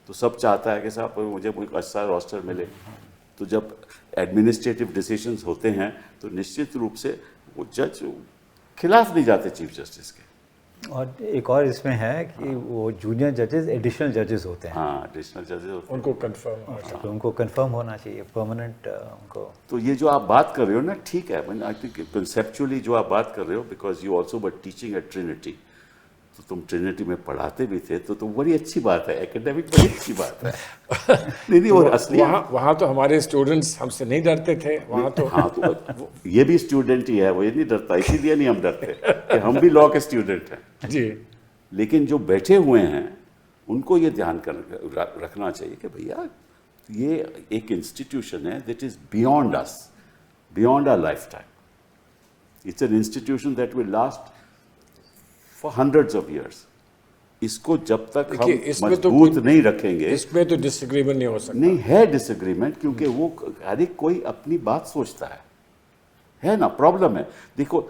तो सब चाहता है कि साहब मुझे कोई अच्छा रोस्टर मिले। तो जब एडमिनिस्ट्रेटिव डिसीजंस होते हैं तो निश्चित रूप से वो जज खिलाफ नहीं जाते चीफ जस्टिस के।
और एक और इसमें है कि वो जूनियर जजेस एडिशनल जजेस होते हैं,
हाँ, एडिशनल जजेस होते हैं,
उनको कंफर्म
तो उनको कंफर्म होना चाहिए परमानेंट उनको।
तो ये जो आप बात कर रहे हो ना, ठीक है, आई थिंक कंसेप्चुअली जो आप बात कर रहे हो, because you also were teaching eight Trinity, तो तुम ट्रिनिटी में पढ़ाते भी थे, तो बड़ी अच्छी बात है, एकेडमिक बड़ी अच्छी बात है। नहीं वो असली
वहाँ तो हमारे स्टूडेंट्स हमसे नहीं डरते थे, वहाँ तो
हाँ, तो ये भी स्टूडेंट ही है, वो ये नहीं डरता, इसीलिए नहीं हम डरते कि हम भी लॉ के स्टूडेंट हैं।
जी
लेकिन जो बैठे हुए हैं उनको ये ध्यान रखना चाहिए कि भैया ये एक इंस्टीट्यूशन है that is beyond us, beyond our life time. It's an institution that will last for hundreds of years. इसको जब तक हम मजबूत नहीं रखेंगे,
इसमें तो डिसएग्रीमेंट नहीं हो सकता।
नहीं है डिसएग्रीमेंट, क्योंकि वो हर एक कोई अपनी बात सोचता है ना। प्रॉब्लम है, देखो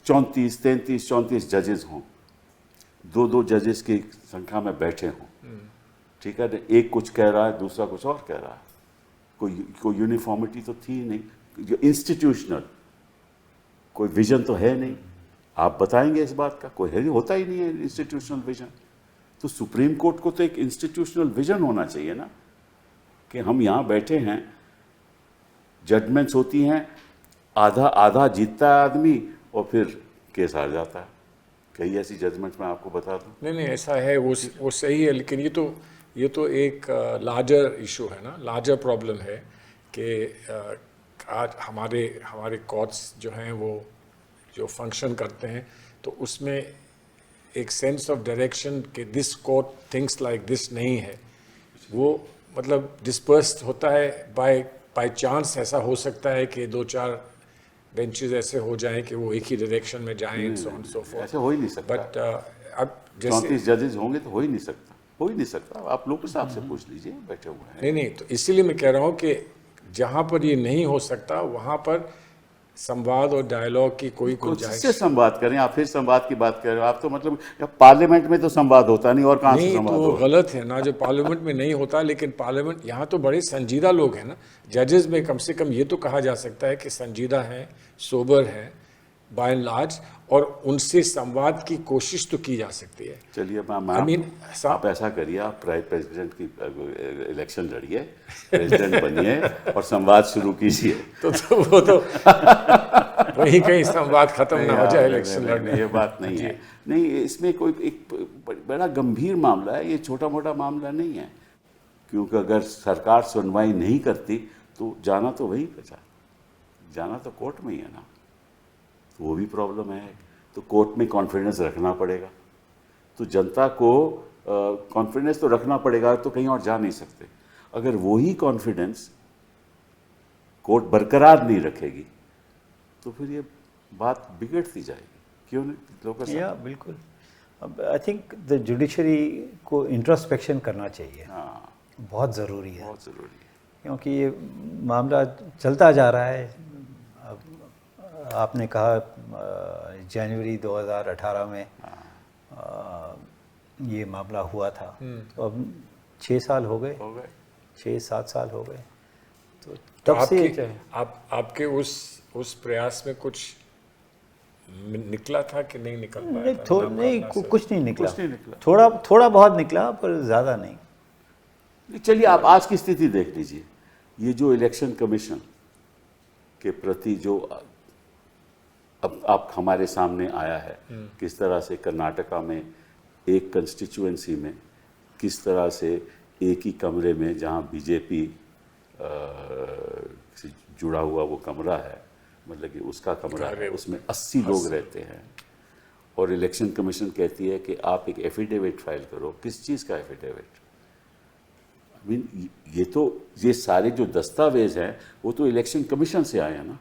34, 33, 34 जजेस हों, 2-2 जजेस की संख्या में बैठे हों, ठीक है, एक कुछ कह रहा है, दूसरा कुछ और कह रहा है, कोई यूनिफॉर्मिटी तो थी नहीं, जो इंस्टीट्यूशनल कोई विजन तो है नहीं। आप बताएंगे इस बात का, कोई है, होता ही नहीं है इंस्टीट्यूशनल विजन। तो सुप्रीम कोर्ट को तो एक इंस्टीट्यूशनल विजन होना चाहिए ना, कि हम यहाँ बैठे हैं, जजमेंट्स होती हैं, आधा जीतता है आदमी और फिर केस हार जाता है। कई ऐसी जजमेंट्स मैं आपको बता दूं।
नहीं ऐसा है, वो सही है, लेकिन ये तो एक लार्जर इशू है ना, लार्जर प्रॉब्लम है कि आज हमारे कोर्ट्स जो हैं वो जो फंक्शन करते हैं, तो उसमें एक सेंस ऑफ डायरेक्शन कि this court things like this नहीं है, वो मतलब डिस्पर्स होता है बाय चांस। ऐसा हो सकता है कि 2-4 बेंचेस ऐसे हो जाएं कि वो एक ही डायरेक्शन में जाएं and so on so fourth.
ऐसे हो ही नहीं सकता।
बट अब जैसे
34 जजेस होंगे तो हो ही नहीं सकता, हो ही नहीं सकता। आप लोग साहब से पूछ लीजिए, बैठे हुए हैं।
नहीं, तो इसीलिए मैं कह रहा हूँ कि जहाँ पर ये नहीं हो सकता वहाँ पर संवाद और डायलॉग की कोई गुंजाइश
किससे संवाद करें? आप फिर संवाद की बात कर रहे हो। आप तो मतलब पार्लियामेंट में तो संवाद होता नहीं, और कहाँ से
नहीं, तो
संवाद
वो
होगा?
गलत है ना, जो पार्लियामेंट में नहीं होता। लेकिन पार्लियामेंट यहाँ तो बड़े संजीदा लोग हैं ना, जजेस में कम से कम ये तो कहा जा सकता है कि संजीदा हैं, सोबर हैं बाय एंड लार्ज, और उनसे संवाद की कोशिश तो की जा सकती है।
चलिए
I mean,
आप ऐसा करिए, आप प्रेसिडेंट की इलेक्शन लड़िए, प्रेसिडेंट बनिए और संवाद शुरू कीजिए।
तो वो तो वहीं कहीं संवाद खत्म ना हो जाए इलेक्शन लड़ने।
ये बात नहीं है। नहीं, इसमें कोई एक बड़ा गंभीर मामला है, ये छोटा मोटा मामला नहीं है। क्योंकि अगर सरकार सुनवाई नहीं करती तो जाना तो वही बचा, जाना तो कोर्ट में ही है ना, तो वो भी प्रॉब्लम है। तो कोर्ट में कॉन्फिडेंस रखना पड़ेगा, तो जनता को कॉन्फिडेंस तो रखना पड़ेगा, तो कहीं और जा नहीं सकते। अगर वही कॉन्फिडेंस कोर्ट बरकरार नहीं रखेगी तो फिर ये बात बिगड़ती जाएगी। क्यों नहीं लोगों का?
या बिल्कुल। अब आई थिंक द जुडिशरी को इंट्रोस्पेक्शन करना चाहिए।
हाँ,
बहुत ज़रूरी है,
बहुत ज़रूरी है।
क्योंकि ये मामला चलता जा रहा है। अब आपने कहा जनवरी 2018 में ये मामला हुआ था, तो अब 6 साल हो गए, 6-7 साल हो गए। तो तब से
आपके उस प्रयास में कुछ निकला था कि नहीं निकल पाया?
नहीं, कुछ नहीं निकला।
कुछ नहीं निकला।
थोड़ा बहुत निकला, पर ज़्यादा नहीं।
चलिए, आप आज की स्थिति देख लीजिए। ये जो इलेक्शन कमीशन के प्रति जो अब आप हमारे सामने आया है, किस तरह से कर्नाटका में एक कंस्टिट्यूएंसी में किस तरह से एक ही कमरे में, जहां बीजेपी से जुड़ा हुआ वो कमरा है, मतलब कि उसका कमरा है, उसमें 80 लोग रहते हैं, और इलेक्शन कमीशन कहती है कि आप एक एफिडेविट फाइल करो। किस चीज़ का एफिडेविट? आई मीन, ये सारे जो दस्तावेज हैं वो तो इलेक्शन कमीशन से आए हैं ना।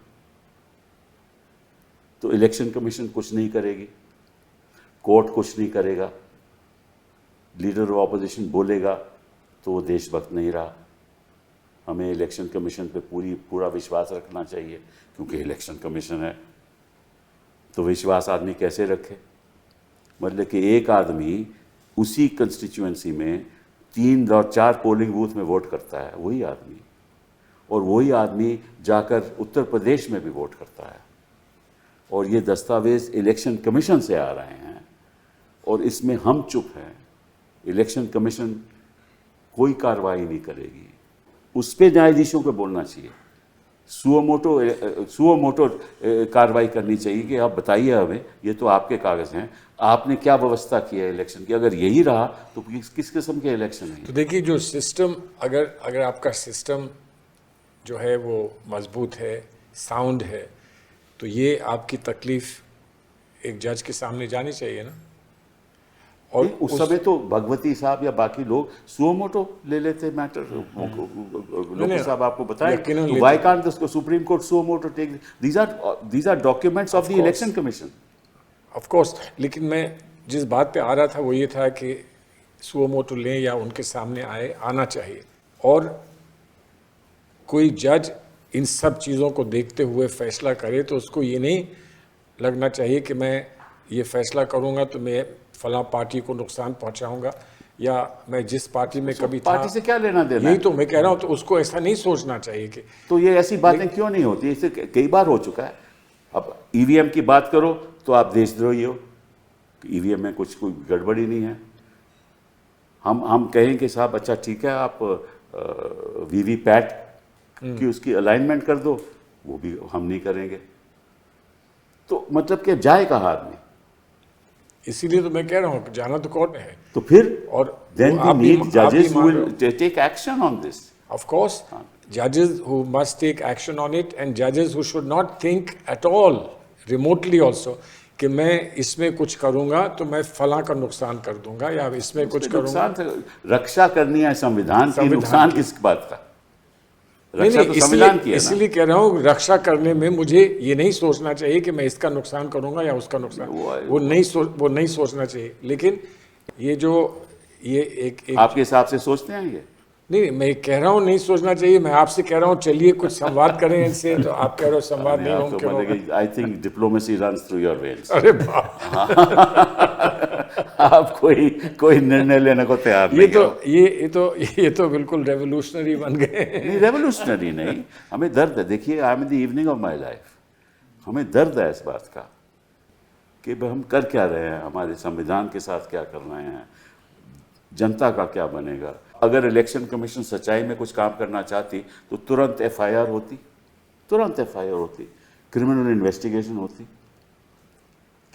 तो इलेक्शन कमीशन कुछ नहीं करेगी, कोर्ट कुछ नहीं करेगा, लीडर ऑफ ऑपोजिशन बोलेगा तो वो देशभक्त नहीं रहा। हमें इलेक्शन कमीशन पे पूरा विश्वास रखना चाहिए, क्योंकि इलेक्शन कमीशन है। तो विश्वास आदमी कैसे रखे? मतलब कि एक आदमी उसी कंस्टिट्यूएंसी में 3 और 4 पोलिंग बूथ में वोट करता है, वही आदमी, और वही आदमी जाकर उत्तर प्रदेश में भी वोट करता है, और ये दस्तावेज इलेक्शन कमीशन से आ रहे हैं, और इसमें हम चुप हैं। इलेक्शन कमीशन कोई कार्रवाई नहीं करेगी। उस पे न्यायाधीशों को बोलना चाहिए, सुओ मोटो कार्रवाई करनी चाहिए कि आप बताइए हमें, ये तो आपके कागज हैं, आपने क्या व्यवस्था की है इलेक्शन की? अगर यही रहा तो किस किस्म के इलेक्शन है?
तो देखिए, जो सिस्टम, अगर आपका सिस्टम जो है वो मजबूत है, साउंड है, तो ये आपकी तकलीफ एक जज के सामने जानी चाहिए ना। और
उस समय तो भगवती साहब या बाकी लोग सुओ मोटो ले लेते मैटर। लोग साहब आपको बताएं, why can't the Supreme Court suo motu take? These are documents of the Election Commission.
Of course, लेकिन मैं जिस बात पे आ रहा था वो ये था कि सुओ मोटो लें या उनके सामने आना चाहिए, और कोई जज इन सब चीज़ों को देखते हुए फैसला करे तो उसको ये नहीं लगना चाहिए कि मैं ये फैसला करूँगा तो मैं फलां पार्टी को नुकसान पहुँचाऊँगा, या मैं जिस पार्टी में कभी था,
पार्टी से क्या लेना देना?
यही तो मैं कह रहा हूँ। तो उसको ऐसा नहीं सोचना चाहिए कि
तो ये ऐसी बातें क्यों नहीं होती? इससे कई बार हो चुका है। अब ईवीएम की बात करो तो आप देशद्रोही हो, ईवीएम में कोई गड़बड़ी नहीं है। हम कहें कि साहब अच्छा ठीक है, आप वीवीपैट की उसकी अलाइनमेंट कर दो, वो भी हम नहीं करेंगे। तो मतलब कि जाए कहाँ आदमी?
इसीलिए तो मैं कह रहा हूँ जाना तो कोर्ट में है।
तो फिर
और
then we need judges who will take action on this.
Of course, judges who must take action on it, and judges who should not think at all remotely also कि मैं इसमें कुछ करूंगा तो मैं फला का नुकसान कर दूंगा, या इसमें कुछ करूंगा।
नुकसान से रक्षा करनी है संविधान की, नुकसान किस बात का?
नहीं
रक्षा
नहीं,
तो संविधान की है ना।
इसलिए कह रहा हूँ, रक्षा करने में मुझे ये नहीं सोचना चाहिए कि मैं इसका नुकसान करूंगा या उसका नुकसान, वो नहीं सोचना चाहिए। लेकिन ये जो ये एक
आपके हिसाब से सोचते हैं ये?
नहीं, मैं कह रहा हूँ नहीं सोचना चाहिए। मैं आपसे कह रहा हूँ चलिए कुछ संवाद करें इनसे, तो आप कह रहे हो संवाद नहीं
आप तो
मुमकिन होगा।
मतलब I think diplomacy runs through your veins.
अरे बाप,
आप कोई निर्णय लेने को तैयार नहीं हो।
ये तो बिल्कुल रेवोल्यूशनरी बन गए।
नहीं, रेवोल्यूशनरी नहीं, हमें दर्द है। देखिए, I am in the evening of my life, हमें दर्द है इस बात का कि हम कर क्या रहे हैं, हमारे संविधान के साथ क्या कर रहे हैं, जनता का क्या बनेगा। अगर इलेक्शन कमीशन सच्चाई में कुछ काम करना चाहती तो तुरंत एफआईआर होती, क्रिमिनल इन्वेस्टिगेशन होती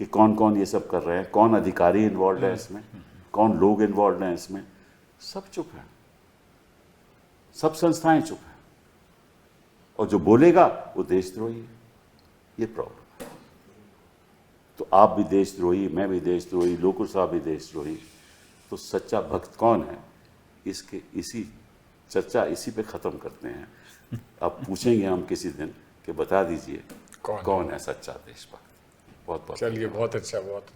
कि कौन कौन ये सब कर रहे हैं, कौन अधिकारी इन्वॉल्व है इसमें, कौन लोग इन्वॉल्व हैं इसमें। सब चुप है, सब संस्थाएं चुप हैं, और जो बोलेगा वो देशद्रोही है। ये प्रॉब्लम है। तो आप भी देशद्रोही, मैं भी देशद्रोही, लोकुर साहब भी देशद्रोही। तो सच्चा भक्त कौन है, इसी चर्चा इसी पे ख़त्म करते हैं। अब पूछेंगे हम किसी दिन कि बता दीजिए कौन है सच्चा देशभक्त। बहुत बहुत
चलिए, बहुत अच्छा, बहुत